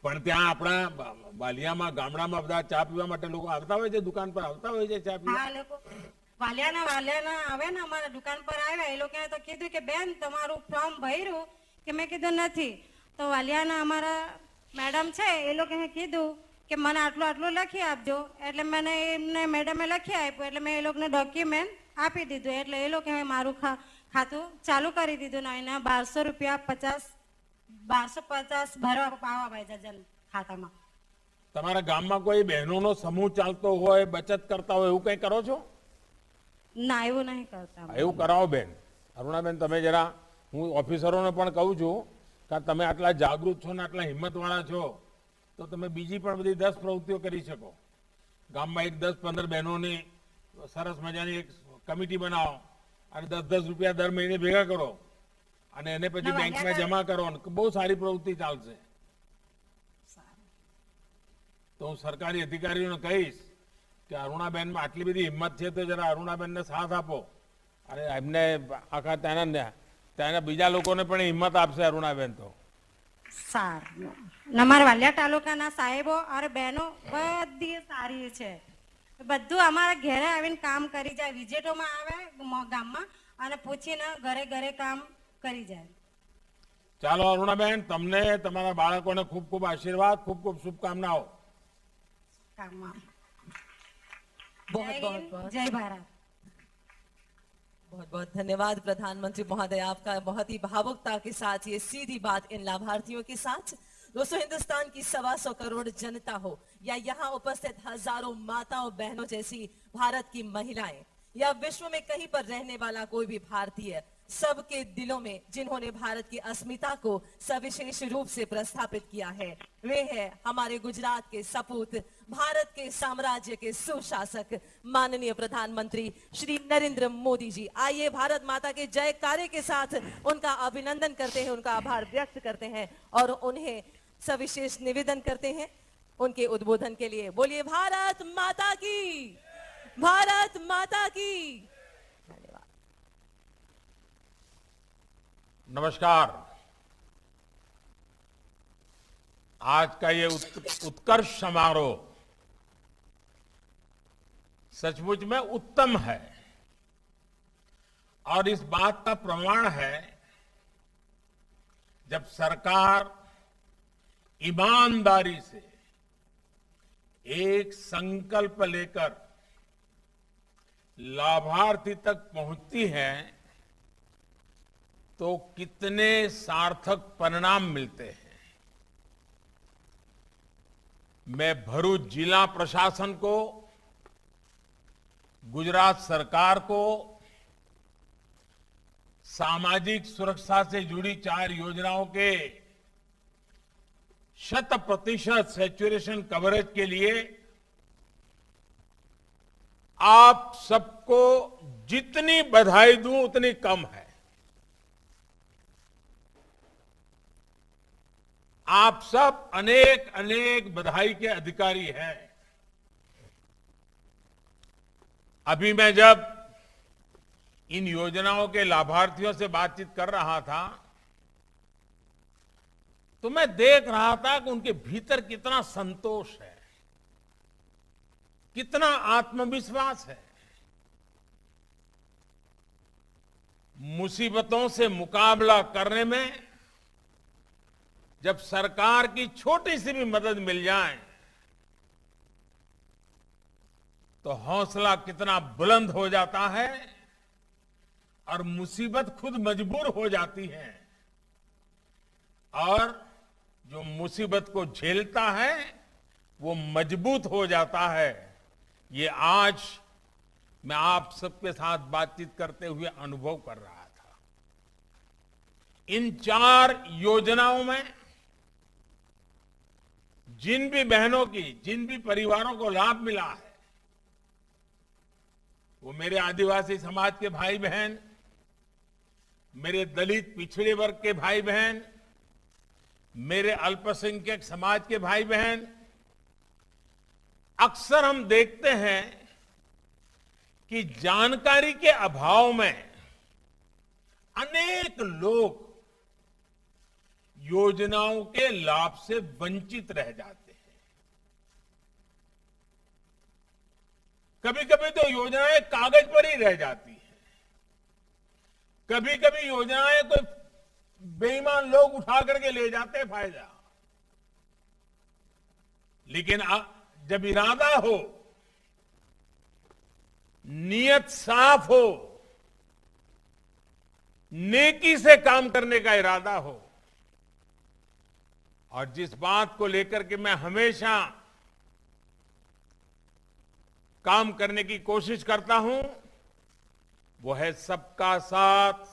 Speaker 5: પણ ત્યાં આપણા વાલિયામાં, ગામડામાં બધા ચા પીવા માટે લોકો આવતા હોય છે, દુકાન પર આવતા હોય છે ચા પીવા.
Speaker 7: હા, લોકો વાલિયાના આવે ને અમારા દુકાન પર આવ્યા. એ લોકોએ તો કીધું કે બેન તમારું ફોર્મ ભર્યું? કે મેં કીધું નથી. તો વાલિયાના અમારા મેડમ છે એ લોકોએ કીધું કે મને આટલું લખી આપજો. એટલે મને એમને મેડમે લખી આપ્યું. એટલે મેં એ લોકોને ડોક્યુમેન્ટ આપી દીધું. એટલે એ લોકોએ મારું ખાતું ચાલુ કરી દીધું ને એના 1250 ભરવા પાવા ભાઈ ખાતામાં.
Speaker 5: તમારા ગામમાં કોઈ બહેનોનો સમૂહ ચાલતો હોય, બચત કરતા હોય, એવું કઈ કરો છો?
Speaker 7: ના, એવું નહીં કરતા.
Speaker 5: એવું કરાવો બેન. અરુણાબેન, તમે જરા, હું ઓફિસરોને પણ કહું છું કે તમે આટલા જાગૃત છો ને આટલા હિંમતવાળા છો તો તમે બીજી પણ બધી 10 પ્રવૃત્તિઓ કરી શકો. ગામમાં એક 10-15 બહેનોની સરસ મજાની એક કમિટી બનાવો અને 10-10 રૂપિયા દર મહિને ભેગા કરો અને એને પછી બેંકમાં જમા કરો. બહુ સારી પ્રવૃત્તિ ચાલશે. તો હું સરકારી અધિકારીઓને કહીશ કે અરુણાબેનમાં આટલી બધી હિંમત છે તો જરા અરુણાબેનને સાથ આપો અને એમને આખા ત્યાંના બીજા લોકોને પણ હિંમત આપશે અરુણાબેન. તો
Speaker 7: સારું. અમારા વાલિયા તાલુકાના સાહેબો અને બહેનો બધી સારી છે. બધું અમારા ઘરે આવીને કામ કરી જાય. વિઝિટોમાં આવે ગામમાં અને પૂછીને ઘરે કામ કરી જાય.
Speaker 5: ચાલો અરુણાબેન, તમને તમારા બાળકોને ખૂબ ખૂબ આશીર્વાદ, ખૂબ ખૂબ શુભકામનાઓ.
Speaker 7: जय भारत.
Speaker 2: बहुत बहुत धन्यवाद प्रधानमंत्री महोदय, आपका बहुत ही भावुकता के साथ ये सीधी बात इन लाभार्थियों के साथ. दोस्तों, हिंदुस्तान की 125 करोड़ जनता हो या यहाँ उपस्थित हजारों माताओं बहनों जैसी भारत की महिलाएं या विश्व में कहीं पर रहने वाला कोई भी भारतीय, सबके दिलों में जिन्होंने भारत की अस्मिता को सविशेष रूप से प्रस्थापित किया है, वे है हमारे गुजरात के सपूत, भारत के साम्राज्य के सुशासक माननीय प्रधानमंत्री श्री नरेंद्र मोदी जी. आइए भारत माता के जयकारे के साथ उनका अभिनंदन करते हैं, उनका आभार व्यक्त करते हैं और उन्हें सविशेष निवेदन करते हैं उनके उद्बोधन के लिए. बोलिए भारत माता की, भारत माता की.
Speaker 5: नमस्कार. आज का ये उत्कर्ष समारोह सचमुच में उत्तम है और इस बात का प्रमाण है जब सरकार ईमानदारी से एक संकल्प लेकर लाभार्थी तक पहुंचती है तो कितने सार्थक परिणाम मिलते हैं। मैं भरूच जिला प्रशासन को, गुजरात सरकार को, सामाजिक सुरक्षा से जुड़ी 4 योजनाओं के 100% सैचुरेशन कवरेज के लिए आप सबको जितनी बधाई दूं उतनी कम है। आप सब अनेक अनेक बधाई के अधिकारी हैं। अभी मैं जब इन योजनाओं के लाभार्थियों से बातचीत कर रहा था तो मैं देख रहा था कि उनके भीतर कितना संतोष है, कितना आत्मविश्वास है। मुसीबतों से मुकाबला करने में जब सरकार की छोटी सी भी मदद मिल जाए तो हौसला कितना बुलंद हो जाता है और मुसीबत खुद मजबूर हो जाती है, और जो मुसीबत को झेलता है वो मजबूत हो जाता है। ये आज मैं आप सबके साथ बातचीत करते हुए अनुभव कर रहा था। इन 4 योजनाओं में जिन भी बहनों की, जिन भी परिवारों को लाभ मिला है, वो मेरे आदिवासी समाज के भाई बहन, मेरे दलित पिछड़े वर्ग के भाई बहन, मेरे अल्पसंख्यक समाज के भाई बहन। अक्सर हम देखते हैं कि जानकारी के अभाव में अनेक लोग योजनाओं के लाभ से वंचित रह जाते हैं। कभी कभी तो योजनाएं कागज पर ही रह जाती हैं। कभी कभी योजनाएं कोई बेईमान लोग उठा करके ले जाते हैं फायदा। लेकिन जब इरादा हो, नियत साफ हो, नेकी से काम करने का इरादा हो, और जिस बात को लेकर के मैं हमेशा काम करने की कोशिश करता हूं वो है सबका साथ,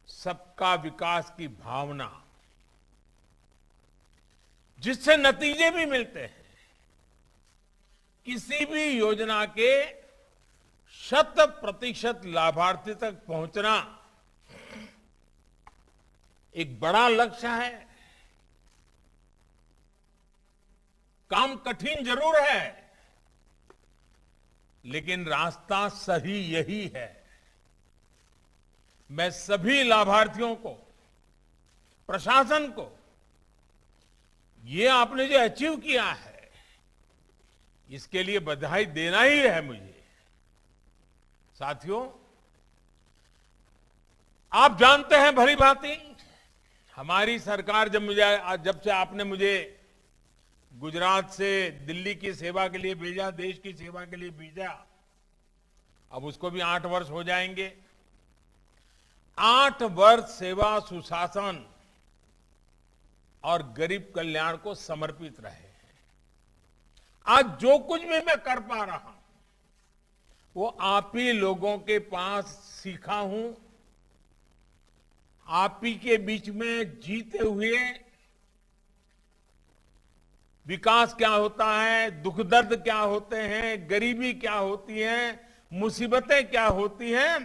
Speaker 5: सबका विकास की भावना, जिससे नतीजे भी मिलते हैं। किसी भी योजना के 100% लाभार्थी तक पहुंचना एक बड़ा लक्ष्य है। काम कठिन जरूर है, लेकिन रास्ता सही यही है। मैं सभी लाभार्थियों को, प्रशासन को, ये आपने जो अचीव किया है इसके लिए बधाई देना ही है मुझे। साथियों, आप जानते हैं भली भांति हमारी सरकार जब से आपने मुझे गुजरात से दिल्ली की सेवा के लिए भेजा, देश की सेवा के लिए भेजा, अब उसको भी 8 वर्ष हो जाएंगे। 8 वर्ष सेवा, सुशासन और गरीब कल्याण को समर्पित रहे हैं। आज जो कुछ भी मैं कर पा रहा हूं वो आप ही लोगों के पास सीखा हूं, आप ही के बीच में जीते हुए विकास क्या होता है, दुख दर्द क्या होते हैं, गरीबी क्या होती है, मुसीबतें क्या होती हैं,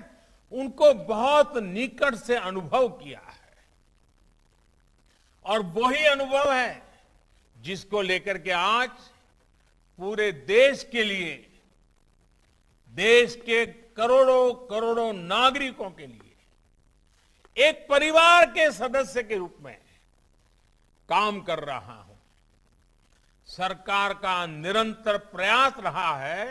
Speaker 5: उनको बहुत निकट से अनुभव किया है। और वही अनुभव है जिसको लेकर के आज पूरे देश के लिए, देश के करोड़ों करोड़ों नागरिकों के लिए एक परिवार के सदस्य के रूप में काम कर रहा हूं। सरकार का निरंतर प्रयास रहा है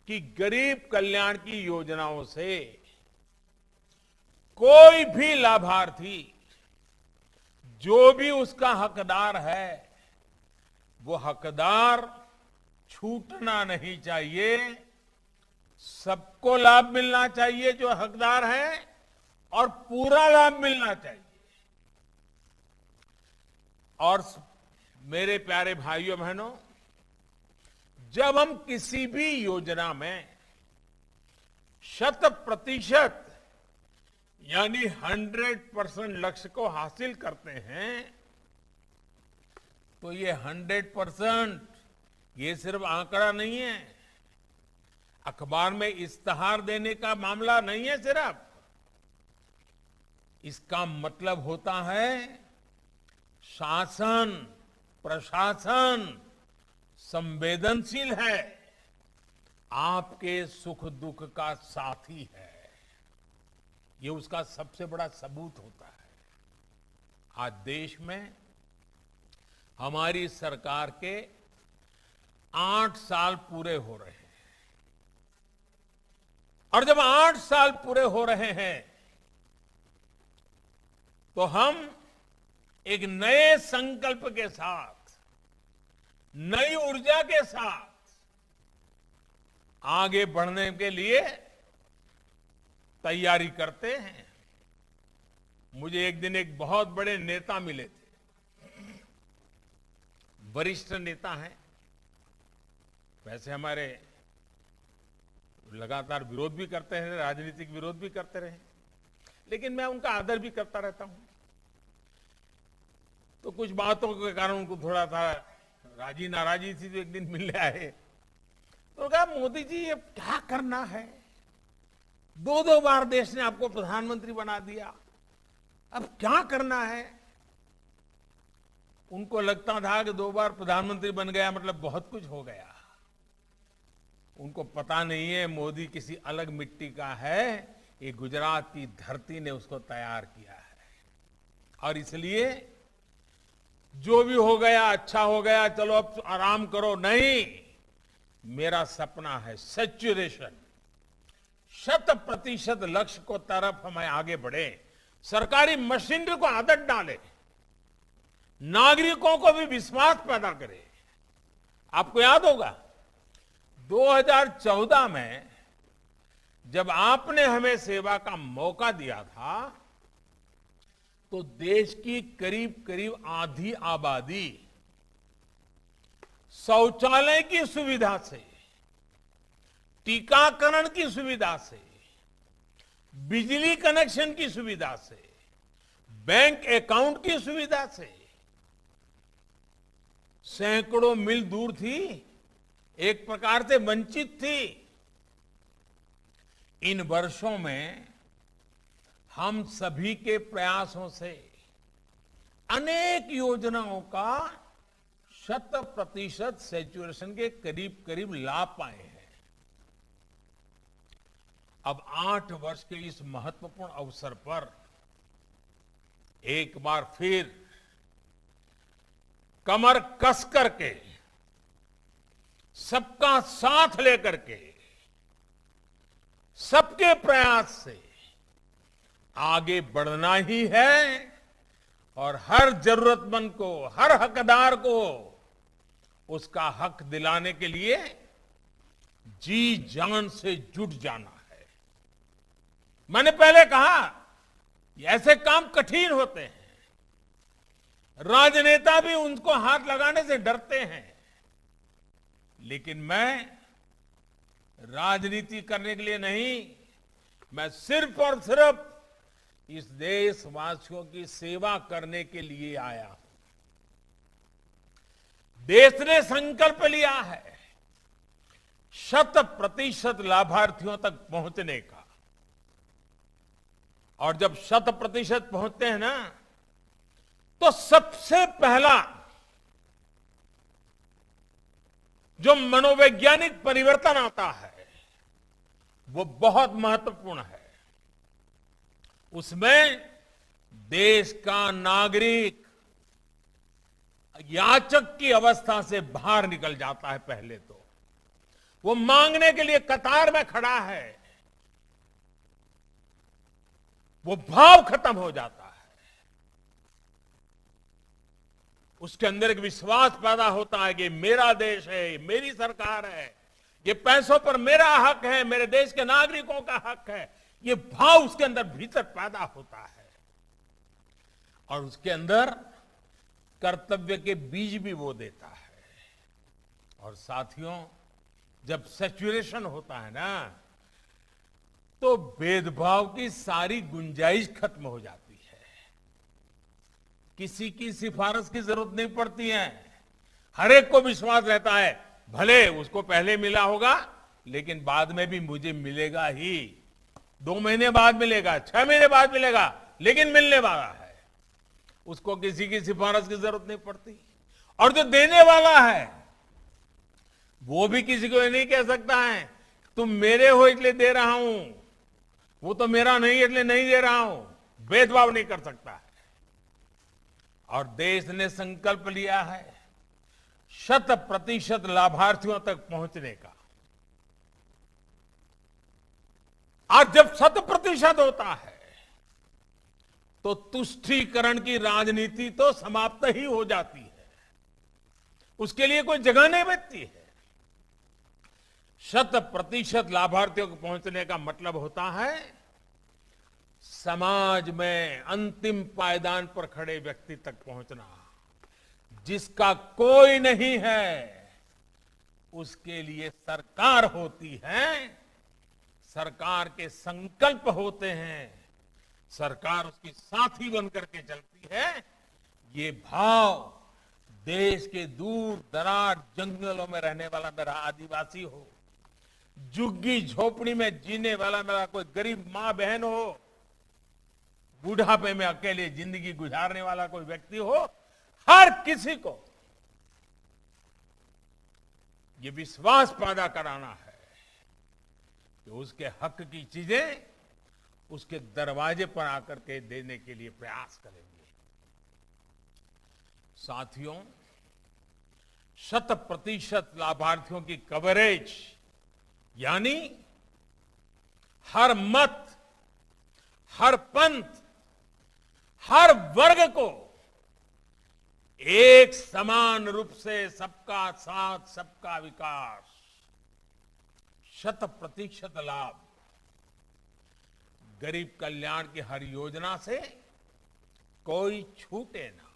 Speaker 5: कि गरीब कल्याण की योजनाओं से कोई भी लाभार्थी, जो भी उसका हकदार है, वो हकदार छूटना नहीं चाहिए। सबको लाभ मिलना चाहिए जो हकदार है, और पूरा लाभ मिलना चाहिए। और मेरे प्यारे भाइयों बहनों, जब हम किसी भी योजना में 100% यानी 100% लक्ष्य को हासिल करते हैं, तो ये 100% ये सिर्फ आंकड़ा नहीं है, अखबार में इश्तहार देने का मामला नहीं है सिर्फ। इसका मतलब होता है शासन, प्रशासन संवेदनशील है, आपके सुख दुख का साथी है। ये उसका सबसे बड़ा सबूत होता है। आज देश में हमारी सरकार के 8 साल पूरे हो रहे हैं, और जब 8 साल पूरे हो रहे हैं तो हम एक नए संकल्प के साथ, नई ऊर्जा के साथ आगे बढ़ने के लिए तैयारी करते हैं। मुझे एक दिन एक बहुत बड़े नेता मिले थे, वरिष्ठ नेता हैं, वैसे हमारे लगातार विरोध भी करते हैं, राजनीतिक विरोध भी करते रहे, लेकिन मैं उनका आदर भी करता रहता हूं। तो कुछ बातों के कारण उनको थोड़ा सा राजी नाराजी थी, तो एक दिन मिलने आए तो कहा, मोदी जी ये क्या करना है, 2 बार देश ने आपको प्रधानमंत्री बना दिया, अब क्या करना है। उनको लगता था कि 2 बार प्रधानमंत्री बन गया मतलब बहुत कुछ हो गया। उनको पता नहीं है मोदी किसी अलग मिट्टी का है, ये गुजरात की धरती ने उसको तैयार किया है। और इसलिए जो भी हो गया अच्छा हो गया, चलो अब आराम करो, नहीं, मेरा सपना है सैचुरेशन, 100% लक्ष्य को तरफ हमें आगे बढ़े, सरकारी मशीनरी को आदत डाले, नागरिकों को भी विश्वास पैदा करे। आपको याद होगा 2014 में जब आपने हमें सेवा का मौका दिया था, तो देश की करीब करीब आधी आबादी शौचालय की सुविधा से, टीकाकरण की सुविधा से, बिजली कनेक्शन की सुविधा से, बैंक अकाउंट की सुविधा से सैकड़ों मील दूर थी, एक प्रकार से वंचित थी। इन वर्षों में हम सभी के प्रयासों से अनेक योजनाओं का 100% सैचुरेशन के करीब करीब लाभ पाए हैं। अब 8 वर्ष के इस महत्वपूर्ण अवसर पर एक बार फिर कमर कस करके, सबका साथ लेकर के, सबके प्रयास से आगे बढ़ना ही है, और हर जरूरतमंद को, हर हकदार को उसका हक दिलाने के लिए जी जान से जुट जाना है। मैंने पहले कहा, ऐसे काम कठिन होते हैं, राजनेता भी उनको हाथ लगाने से डरते हैं, लेकिन मैं राजनीति करने के लिए नहीं, मैं सिर्फ और सिर्फ इस देशवासियों की सेवा करने के लिए आया हूं। देश ने संकल्प लिया है 100% लाभार्थियों तक पहुंचने का, और जब 100% पहुंचते हैं ना, तो सबसे पहला जो मनोवैज्ञानिक परिवर्तन आता है वो बहुत महत्वपूर्ण है। उसमें देश का नागरिक याचक की अवस्था से बाहर निकल जाता है। पहले तो वो मांगने के लिए कतार में खड़ा है, वो भाव खत्म हो जाता है, उसके अंदर एक विश्वास पैदा होता है कि मेरा देश है, मेरी सरकार है, ये पैसों पर मेरा हक है, मेरे देश के नागरिकों का हक है, ये भाव उसके अंदर भीतर पैदा होता है और उसके अंदर कर्तव्य के बीज भी वो देता है। और साथियों, जब सैचुरेशन होता है ना, तो भेदभाव की सारी गुंजाइश खत्म हो जाती है। किसी की सिफारिश की जरूरत नहीं पड़ती है। हर एक को विश्वास रहता है, भले उसको पहले मिला होगा लेकिन बाद में भी मुझे मिलेगा ही। 2 महीने बाद मिलेगा, 6 महीने बाद मिलेगा, लेकिन मिलने वाला है। उसको किसी की सिफारिश की जरूरत नहीं पड़ती। और जो देने वाला है वो भी किसी को ये नहीं कह सकता है तुम मेरे हो इसलिए दे रहा हूं, वो तो मेरा नहीं इसलिए नहीं दे रहा हूं। भेदभाव नहीं कर सकता है। और देश ने संकल्प लिया है 100% लाभार्थियों तक पहुंचने का। आज जब 100% होता है तो तुष्टीकरण की राजनीति तो समाप्त ही हो जाती है, उसके लिए कोई जगह नहीं बचती है। 100% लाभार्थियों को पहुंचने का मतलब होता है समाज में अंतिम पायदान पर खड़े व्यक्ति तक पहुंचना। जिसका कोई नहीं है उसके लिए सरकार होती है, सरकार के संकल्प होते हैं, सरकार उसकी साथी बनकर के चलती है। ये भाव देश के दूर दराज जंगलों में रहने वाला मेरा आदिवासी हो, झुग्गी झोपड़ी में जीने वाला मेरा कोई गरीब मां बहन हो, बुढ़ापे में अकेले जिंदगी गुजारने वाला कोई व्यक्ति हो, हर किसी को ये विश्वास पैदा कराना है कि उसके हक की चीजें उसके दरवाजे पर आकर के देने के लिए प्रयास करेंगे। साथियों, 100% लाभार्थियों की कवरेज यानी हर मत, हर पंथ, हर वर्ग को एक समान रूप से सबका साथ, सबका विकास, 100% लाभ, गरीब कल्याण की हर योजना से कोई छूटे ना,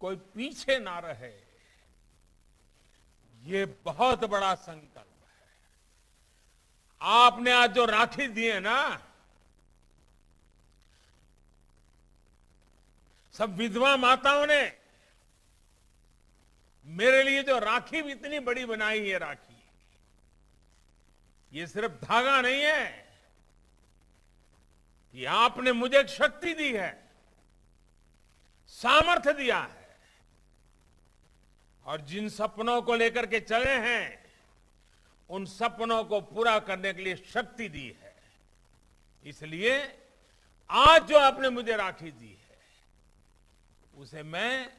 Speaker 5: कोई पीछे ना रहे, ये बहुत बड़ा संकल्प है। आपने आज जो राखी दी है ना, सब विधवा माताओं ने मेरे लिए जो राखी भी इतनी बड़ी बनाई है, राखी ये सिर्फ धागा नहीं है, ये आपने मुझे एक शक्ति दी है, सामर्थ्य दिया है, और जिन सपनों को लेकर के चले हैं उन सपनों को पूरा करने के लिए शक्ति दी है। इसलिए आज जो आपने मुझे राखी दी है उसे मैं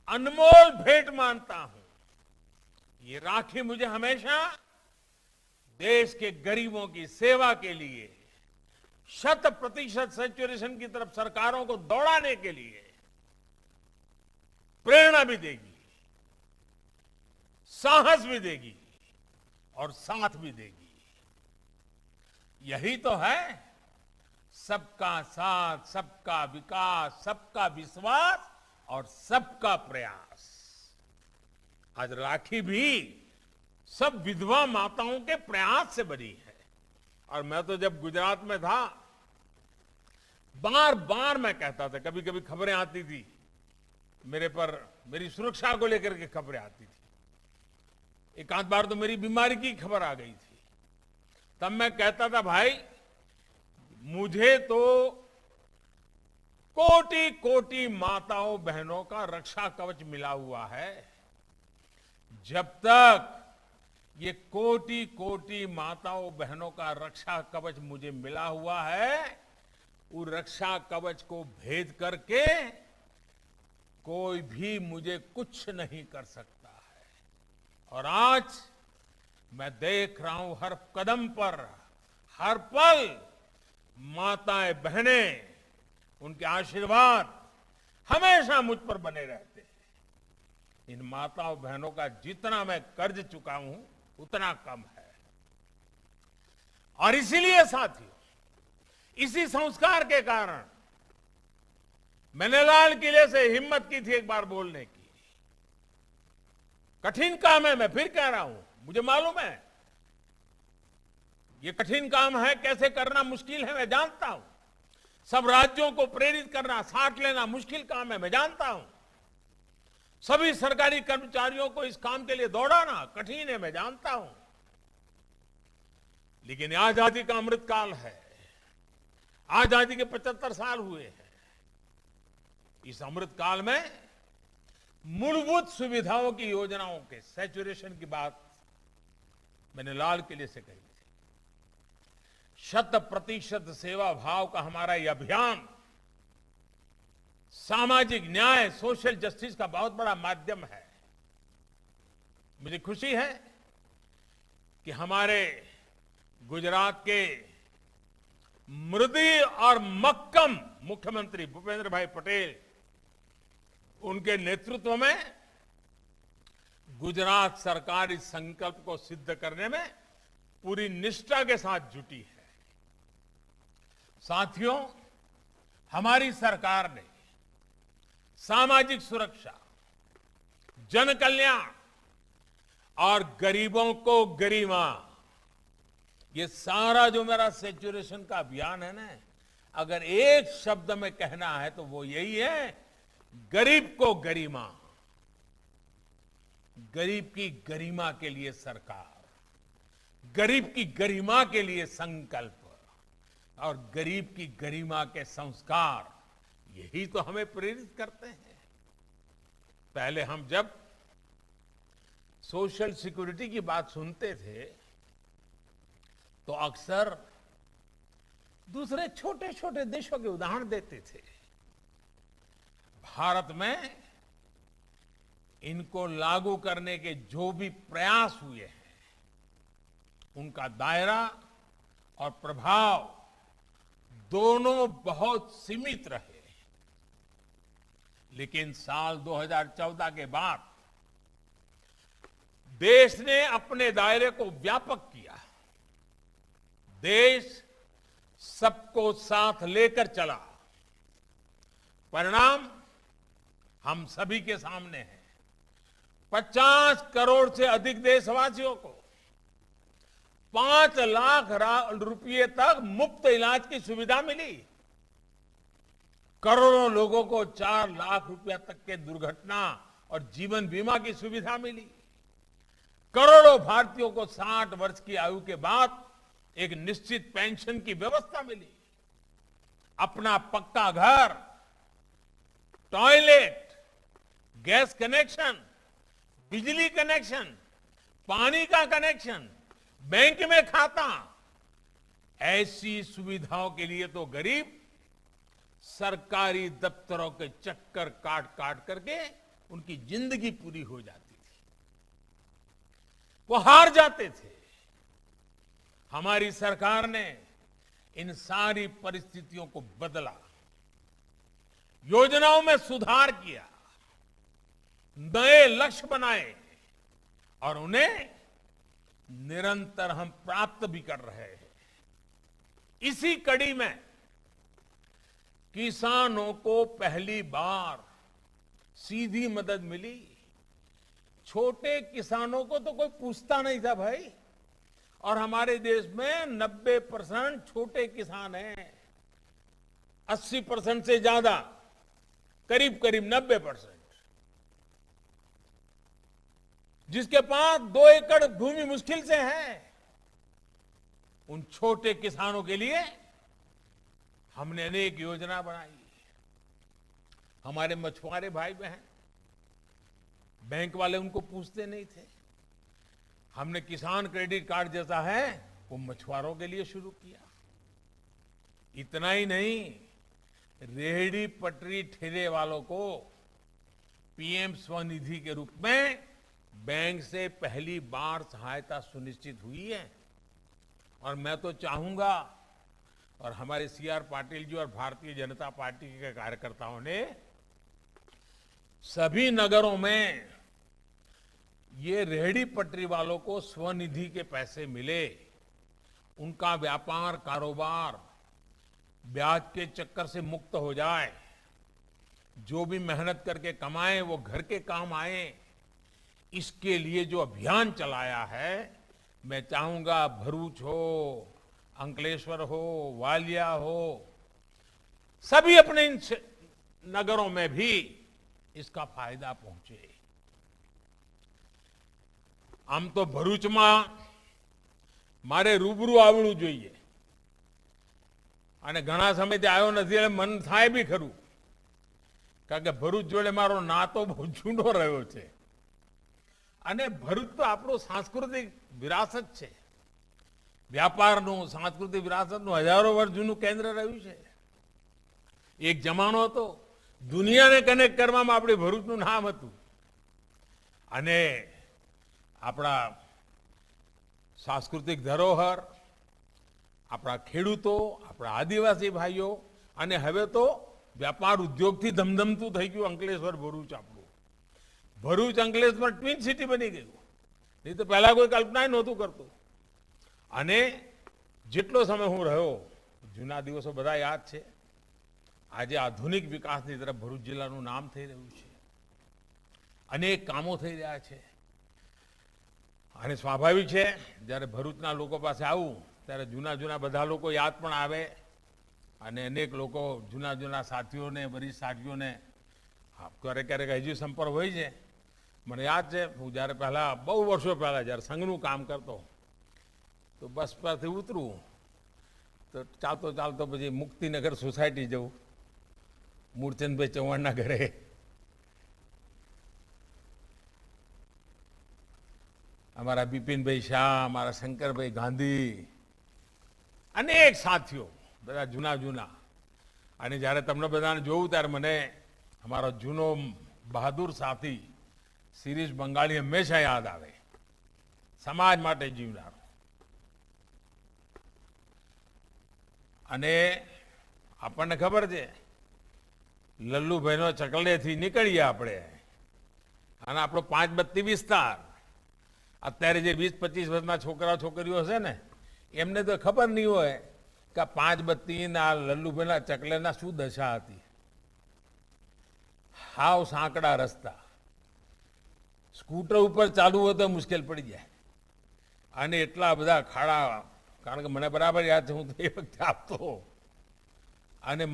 Speaker 5: अनमोल भेंट मानता हूं। ये राखी मुझे हमेशा देश के गरीबों की सेवा के लिए 100% सैचुरेशन की तरफ सरकारों को दौड़ाने के लिए प्रेरणा भी देगी, साहस भी देगी और साथ भी देगी। यही तो है सबका साथ, सबका विकास, सबका विश्वास और सबका प्रयास। आज राखी भी सब विधवा माताओं के प्रयास से बनी है। और मैं तो जब गुजरात में था, बार बार मैं कहता था, कभी कभी खबरें आती थी मेरे पर, मेरी सुरक्षा को लेकर के खबरें आती थी, एक आध बार तो मेरी बीमारी की खबर आ गई थी। तब मैं कहता था, भाई मुझे तो कोटि कोटि माताओं बहनों का रक्षा कवच मिला हुआ है। जब तक ये कोटि कोटि माताओं बहनों का रक्षा कवच मुझे मिला हुआ है, उस रक्षा कवच को भेद करके कोई भी मुझे कुछ नहीं कर सकता है। और आज मैं देख रहा हूं हर कदम पर, हर पल माताएं बहनें, उनके आशीर्वाद हमेशा मुझ पर बने रहते हैं। इन माताओं बहनों का जितना मैं कर्ज चुका हूं उतना कम है। और इसीलिए साथियों, इसी संस्कार के कारण मैंने लाल किले से हिम्मत की थी एक बार बोलने की। कठिन काम है, मैं फिर कह रहा हूं, मुझे मालूम है ये कठिन काम है, कैसे करना मुश्किल है, मैं जानता हूं। सब राज्यों को प्रेरित करना, साथ लेना मुश्किल काम है, मैं जानता हूं। सभी सरकारी कर्मचारियों को इस काम के लिए दौड़ाना कठिन है, मैं जानता हूं। लेकिन आजादी का अमृतकाल है, आजादी के 75 साल हुए हैं। इस अमृतकाल में मूलभूत सुविधाओं की योजनाओं के सैचुरेशन की बात मैंने लाल किले से कही थी। 100% सेवा भाव का हमारा यह अभियान सामाजिक न्याय, सोशल जस्टिस का बहुत बड़ा माध्यम है। मुझे खुशी है कि हमारे गुजरात के मृदु और मक्कम मुख्यमंत्री भूपेंद्र भाई पटेल, उनके नेतृत्व में गुजरात सरकार इस संकल्प को सिद्ध करने में पूरी निष्ठा के साथ जुटी है। साथियों, हमारी सरकार ने सामाजिक सुरक्षा, जन कल्याण और गरीबों को गरिमा, ये सारा जो मेरा सैचुरेशन का अभियान है ना, अगर एक शब्द में कहना है तो वो यही है, गरीब को गरिमा। गरीब की गरिमा के लिए सरकार, गरीब की गरिमा के लिए संकल्प और गरीब की गरिमा के संस्कार, यही तो हमें प्रेरित करते हैं। पहले हम जब सोशल सिक्योरिटी की बात सुनते थे तो अक्सर दूसरे छोटे छोटे देशों के उदाहरण देते थे। भारत में इनको लागू करने के जो भी प्रयास हुए हैं, उनका दायरा और प्रभाव दोनों बहुत सीमित रहे। लेकिन साल 2014 के बाद देश ने अपने दायरे को व्यापक किया। देश सबको साथ लेकर चला। परिणाम हम सभी के सामने है। 50 करोड़ से अधिक देशवासियों को 5 लाख रुपए तक मुफ्त इलाज की सुविधा मिली। करोड़ों लोगों को 4 लाख रुपया तक के दुर्घटना और जीवन बीमा की सुविधा मिली। करोड़ों भारतीयों को 60 वर्ष की आयु के बाद एक निश्चित पेंशन की व्यवस्था मिली। अपना पक्का घर, टॉयलेट, गैस कनेक्शन, बिजली कनेक्शन, पानी का कनेक्शन, बैंक में खाता, ऐसी सुविधाओं के लिए तो गरीब सरकारी दफ्तरों के चक्कर काट काट करके उनकी जिंदगी पूरी हो जाती थी, वो हार जाते थे। हमारी सरकार ने इन सारी परिस्थितियों को बदला, योजनाओं में सुधार किया, नए लक्ष्य बनाए और उन्हें निरंतर हम प्राप्त भी कर रहे हैं। इसी कड़ी में किसानों को पहली बार सीधी मदद मिली। छोटे किसानों को तो कोई पूछता नहीं था भाई, और हमारे देश में 90% छोटे किसान हैं। 80% से ज्यादा, करीब करीब 90%, जिसके पास 2 एकड़ भूमि मुश्किल से है। उन छोटे किसानों के लिए हमने अनेक योजना बनाई। हमारे मछुआरे भाई बहन, बैंक वाले उनको पूछते नहीं थे। हमने किसान क्रेडिट कार्ड जैसा है वो मछुआरों के लिए शुरू किया। इतना ही नहीं, रेहड़ी पटरी ठेले वालों को पीएम स्वनिधि के रूप में बैंक से पहली बार सहायता सुनिश्चित हुई है। और मैं तो चाहूंगा, और हमारे सीआर पाटिल जी और भारतीय जनता पार्टी के कार्यकर्ताओं ने सभी नगरों में ये रेहड़ी पटरी वालों को स्वनिधि के पैसे मिले, उनका व्यापार कारोबार ब्याज के चक्कर से मुक्त हो जाए, जो भी मेहनत करके कमाए वो घर के काम आए, इसके लिए जो अभियान चलाया है, मैं चाहूंगा भरूच हो, अंकलेश्वर हो, वालिया हो, सभी अपने इन नगरों में भी इसका फायदा पहुंचे। આમ તો ભરૂચમાં મારે રૂબરૂ આવવું જોઈએ અને ઘણા સમયથી આવ્યો નથી એટલે મન થાય બી ખરું, કારણ કે ભરૂચ જોડે મારો નાતો બહુ જૂનો રહ્યો છે અને ભરૂચ તો આપણું સાંસ્કૃતિક વિરાસત છે, વ્યાપારનું સાંસ્કૃતિક વિરાસતનું હજારો વર્ષ જૂનું કેન્દ્ર રહ્યું છે। એક જમાનો હતો દુનિયાને કનેક્ટ કરવામાં આપણે ભરૂચનું નામ હતું અને આપણા સાંસ્કૃતિક ધરોહર, આપણા ખેડૂતો, આપણા આદિવાસી ભાઈઓ અને હવે તો વ્યાપાર ઉદ્યોગથી ધમધમતું થઈ ગયું અંકલેશ્વર ભરૂચ આપણું। ભરૂચ અંકલેશ્વર ટ્વિન સિટી બની ગયું, નહીં તો પહેલા કોઈ કલ્પના નહોતું કરતું। અને જેટલો સમય હું રહ્યો, જૂના દિવસો બધા યાદ છે। આજે આધુનિક વિકાસની તરફ ભરૂચ જિલ્લાનું નામ થઈ રહ્યું છે, અનેક કામો થઈ રહ્યા છે અને સ્વાભાવિક છે જ્યારે ભરૂચના લોકો પાસે આવું ત્યારે જૂના જૂના બધા લોકો યાદ પણ આવે અને અનેક લોકો જૂના જૂના સાથીઓને, વરિષ્ઠ સાથીઓને ક્યારેક ક્યારેક હજી સંપર્ક હોય છે। મને યાદ છે હું જ્યારે પહેલાં બહુ વર્ષો પહેલાં જ્યારે સંઘનું કામ કરતો તો બસ પરથી ઉતરું તો ચાલતો ચાલતો પછી મુક્તિનગર સોસાયટી જવું, મૂળચંદભાઈ ચૌહાણના ઘરે, અમારા બિપિનભાઈ શાહ, અમારા શંકરભાઈ ગાંધી, અનેક સાથીઓ બધા જૂના જૂના। અને જ્યારે તમને બધાને જોઉં ત્યારે મને અમારો જૂનો બહાદુર સાથી શિરીષ બંગાળી હંમેશા યાદ આવે, સમાજ માટે જીવનારો। અને આપણને ખબર છે લલ્લુભાઈનો ચકલેથી નીકળીએ આપણે અને આપણો 532 વિસ્તાર, અત્યારે જે 20-25 વર્ષના છોકરા છોકરીઓ છે ને એમને તો ખબર નહીં હોય કે 532ના લલ્લુભાઈના ચકલેના શું દશા હતી। હાવ સાંકડા રસ્તા, સ્કૂટર ઉપર ચાલવું હોય તો મુશ્કેલ પડી જાય અને એટલા બધા ખાડા, કારણ કે મને બરાબર યાદ છે, હું તો એ વખતે આપતો અને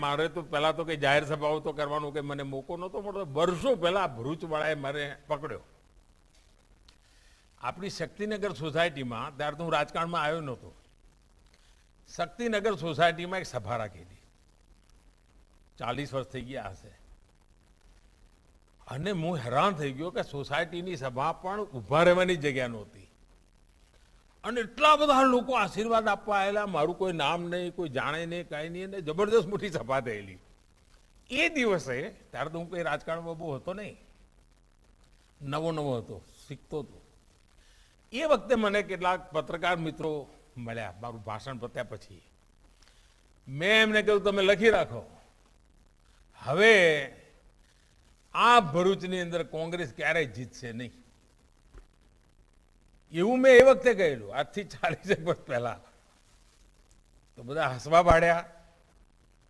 Speaker 5: મારે તો પહેલાં તો કંઈ જાહેર સભાઓ તો કરવાનું કે મને મોકો નહોતો મળતો। વર્ષો પહેલાં ભરૂચવાળાએ મારે પકડ્યો આપણી શક્તિનગર સોસાયટીમાં, ત્યારે તો હું રાજકારણમાં આવ્યો નહોતો, શક્તિનગર સોસાયટીમાં એક સભા રાખેલી, 40 વર્ષ થઈ ગયા હશે અને હું હેરાન થઈ ગયો કે સોસાયટીની સભા પણ ઊભા રહેવાની જગ્યા નહોતી અને એટલા બધા લોકો આશીર્વાદ આપવા આવેલા, મારું કોઈ નામ નહીં, કોઈ જાણે નહીં, કાંઈ નહીં, અને જબરદસ્ત મોટી સભા થયેલી એ દિવસે। ત્યારે તો હું કંઈ રાજકારણમાં બહુ હતો નહીં, નવો હતો, શીખતો હતો। એ વખતે મને કેટલાક પત્રકાર મિત્રો મળ્યા મારું ભાષણ પત્યા પછી। મેં એમને કહ્યું તમે લખી રાખો, હવે આ ભરૂચની અંદર કોંગ્રેસ ક્યારેય જીતશે નહીં, એવું મેં એ વખતે કહેલું, આજથી 40 વર્ષ પહેલા। તો બધા હસવા પાડ્યા,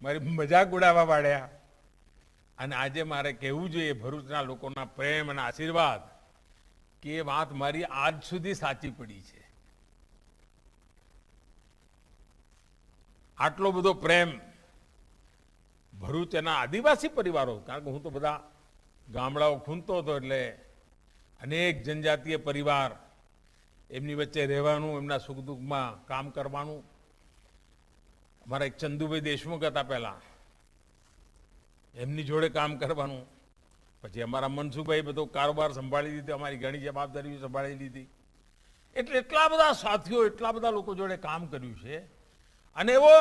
Speaker 5: મારી મજાક ઉડાવવા પાડ્યા અને આજે મારે કહેવું જોઈએ ભરૂચના લોકોના પ્રેમ અને આશીર્વાદ કે એ વાત મારી આજ સુધી સાચી પડી છે। આટલો બધો પ્રેમ ભરૂચના આદિવાસી પરિવારો, કારણ કે હું તો બધા ગામડાઓ ખૂંદતો હતો એટલે અનેક જનજાતીય પરિવાર, એમની વચ્ચે રહેવાનું, એમના સુખ દુઃખમાં કામ કરવાનું। અમારા એક ચંદુભાઈ દેશમુખ હતા પહેલાં, એમની જોડે કામ કરવાનું, પછી અમારા મનસુખભાઈ બધો કારોબાર સંભાળી લીધો, અમારી ઘણી જવાબદારીઓ સંભાળી લીધી, એટલે એટલા બધા સાથીઓ, એટલા બધા લોકો જોડે કામ કર્યું છે। અને એવો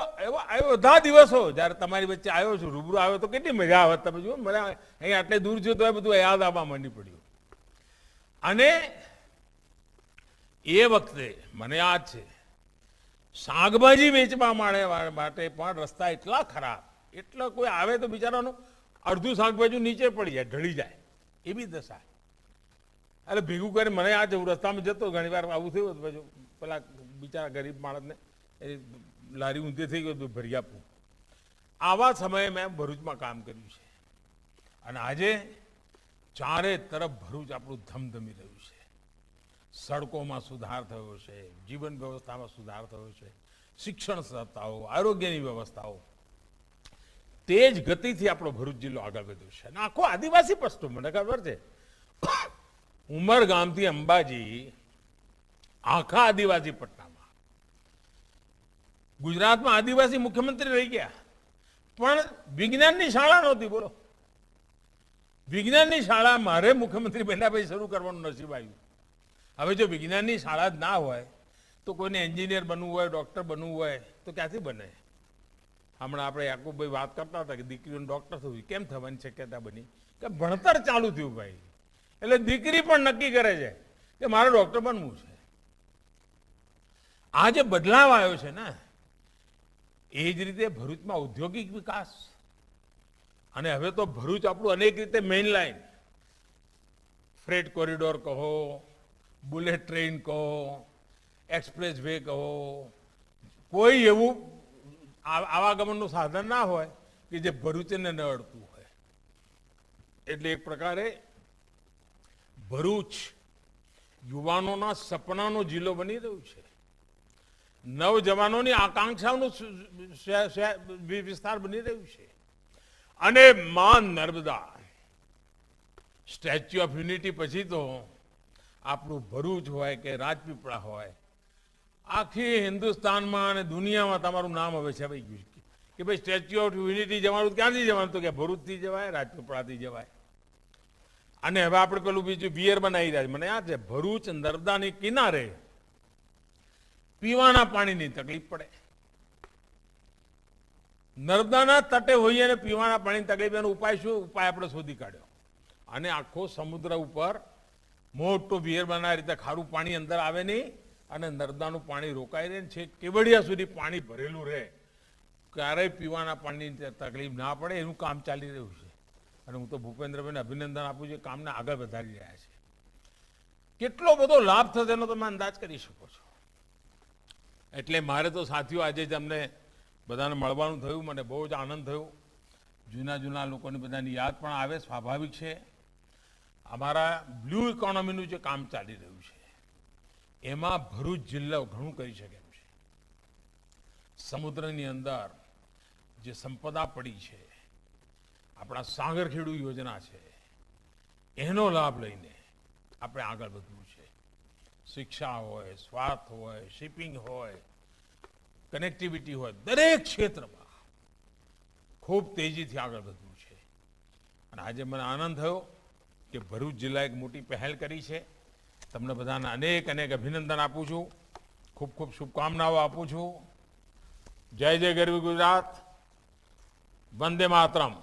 Speaker 5: બધા દિવસો જ્યારે તમારી વચ્ચે આવ્યો છું, રૂબરૂ આવ્યો તો કેટલી મજા આવે, તમે જુઓ મને અહીં આટલે દૂર છું તો એ બધું યાદ આવવા માંડી પડ્યું। અને એ વખતે મને યાદ છે શાકભાજી વેચવા માટે પણ રસ્તા એટલા ખરાબ, એટલા કોઈ આવે તો બિચારાનું અડધું શાકભાજી નીચે પડી જાય, ઢળી જાય, એવી દશા। એટલે ભેગું કરીને મને યાદ છે હું રસ્તામાં જતો ઘણી વાર આવું થયું, પછી પેલા બિચારા ગરીબ માણસને એ લારી ઊંધી થઈ ગયું ભરી આપું, આવા સમયે મેં ભરૂચમાં કામ કર્યું છે અને આજે ચારે તરફ ભરૂચ આપણું ધમધમી રહ્યું છે. સડકોમાં સુધાર થયો છે, જીવન વ્યવસ્થામાં સુધાર થયો છે, શિક્ષણ સંસ્થાઓ, આરોગ્યની વ્યવસ્થાઓ, તેજ ગતિથી આપણો ભરૂચ જિલ્લો આગળ વધ્યો છે. અને આખો આદિવાસી પટ્ટો, મને ખબર છે, ઉમરગામથી અંબાજી આખા આદિવાસી પટ્ટામાં. ગુજરાતમાં આદિવાસી મુખ્યમંત્રી રહી ગયા, પણ વિજ્ઞાનની શાળા નહોતી. બોલો, વિજ્ઞાનની શાળા મારે મુખ્યમંત્રી બન્યા પછી શરૂ કરવાનું નસીબ આવ્યું. હવે જો વિજ્ઞાનની શાળા જ ના હોય તો કોઈને એન્જિનિયર બનવું હોય, ડોક્ટર બનવું હોય તો ક્યાંથી બને? હમણાં આપણે યાકુબભાઈ વાત કરતા હતા કે દીકરીઓને ડોક્ટર થવું, કેમ થવાની શક્યતા બની? કે ભણતર ચાલુ થયું ભાઈ. એટલે દીકરી પણ નક્કી કરે છે કે મારે ડોક્ટર બનવું છે. આ જે બદલાવ આવ્યો છે ને, એ જ રીતે ભરૂચમાં ઔદ્યોગિક વિકાસ, અને હવે તો ભરૂચ આપણું અનેક રીતે મેઇન લાઇન, ફ્રેટ કોરિડોર કહો, બુલેટ ટ્રેન કહો, એક્સપ્રેસ વે કહો, કોઈ એવું આવાગમનનું સાધન ના હોય કે જે ભરૂચને ન અડતું હોય. એટલે એક પ્રકારે ભરૂચ યુવાનોના સપનાનો જિલ્લો બની રહ્યું છે. નવજવાનોની આકાંક્ષાઓનું વિસ્તાર બની રહ્યું છે. અને માં નર્મદા, સ્ટેચ્યુ ઓફ યુનિટી પછી તો આપણું ભરૂચ હોય કે રાજપીપળા હોય, આખી હિન્દુસ્તાનમાં અને દુનિયામાં તમારું નામ હવે છવાઈ ગયું છે કે ભાઈ સ્ટેચ્યુ ઓફ યુનિટી જવાનું ક્યાંથી જવાનું? તો કે ભરૂચથી જવાય, રાજપીપળાથી જવાય. અને હવે આપણે પેલું બીજું બિયર બનાવી રહ્યા છે. મને યાદ છે, ભરૂચ નર્મદાની કિનારે પીવાના પાણીની તકલીફ પડે. નર્મદાના તટે હોઈએ અને પીવાના પાણીની તકલીફ, એનો ઉપાય શું? ઉપાય આપણે શોધી કાઢ્યો અને આખો સમુદ્ર ઉપર મોટો બિયર બનાવી રીતે ખારું પાણી અંદર આવે નહીં અને નર્મદાનું પાણી રોકાઈ રહે છે, કેવડિયા સુધી પાણી ભરેલું રહે, ક્યારેય પીવાના પાણીની તકલીફ ના પડે. એનું કામ ચાલી રહ્યું છે અને હું તો ભૂપેન્દ્રભાઈને અભિનંદન આપું છું, કામને આગળ વધારી રહ્યા છે. કેટલો બધો લાભ થશે એનો તમે અંદાજ કરી શકો છો. એટલે મારે તો સાથીઓ આજે જ અમને બધાને મળવાનું થયું, મને બહુ જ આનંદ થયો. જૂના લોકોની બધાની યાદ પણ આવે, સ્વાભાવિક છે. અમારા બ્લુ ઇકોનોમીનું જે કામ ચાલી રહ્યું છે એમાં ભરૂચ જિલ્લો ઘણું કરી શકે એમ છે. સમુદ્રની અંદર જે સંપદા પડી છે, આપણા સાગરખેડુ યોજના છે, એનો લાભ લઈને આપણે આગળ વધવું છે. શિક્ષા હોય, સ્વાસ્થ્ય હોય, શિપિંગ હોય, કનેક્ટિવિટી હોય, દરેક ક્ષેત્રમાં ખૂબ તેજીથી આગળ વધવું છે. અને આજે મને આનંદ થયો કે ભરૂચ જિલ્લાએ એક મોટી પહેલ કરી છે. તમને બધાને અનેક અભિનંદન આપું છું, ખૂબ ખૂબ શુભકામનાઓ આપું છું. જય જય ગરવી ગુજરાત, વંદે માતરમ.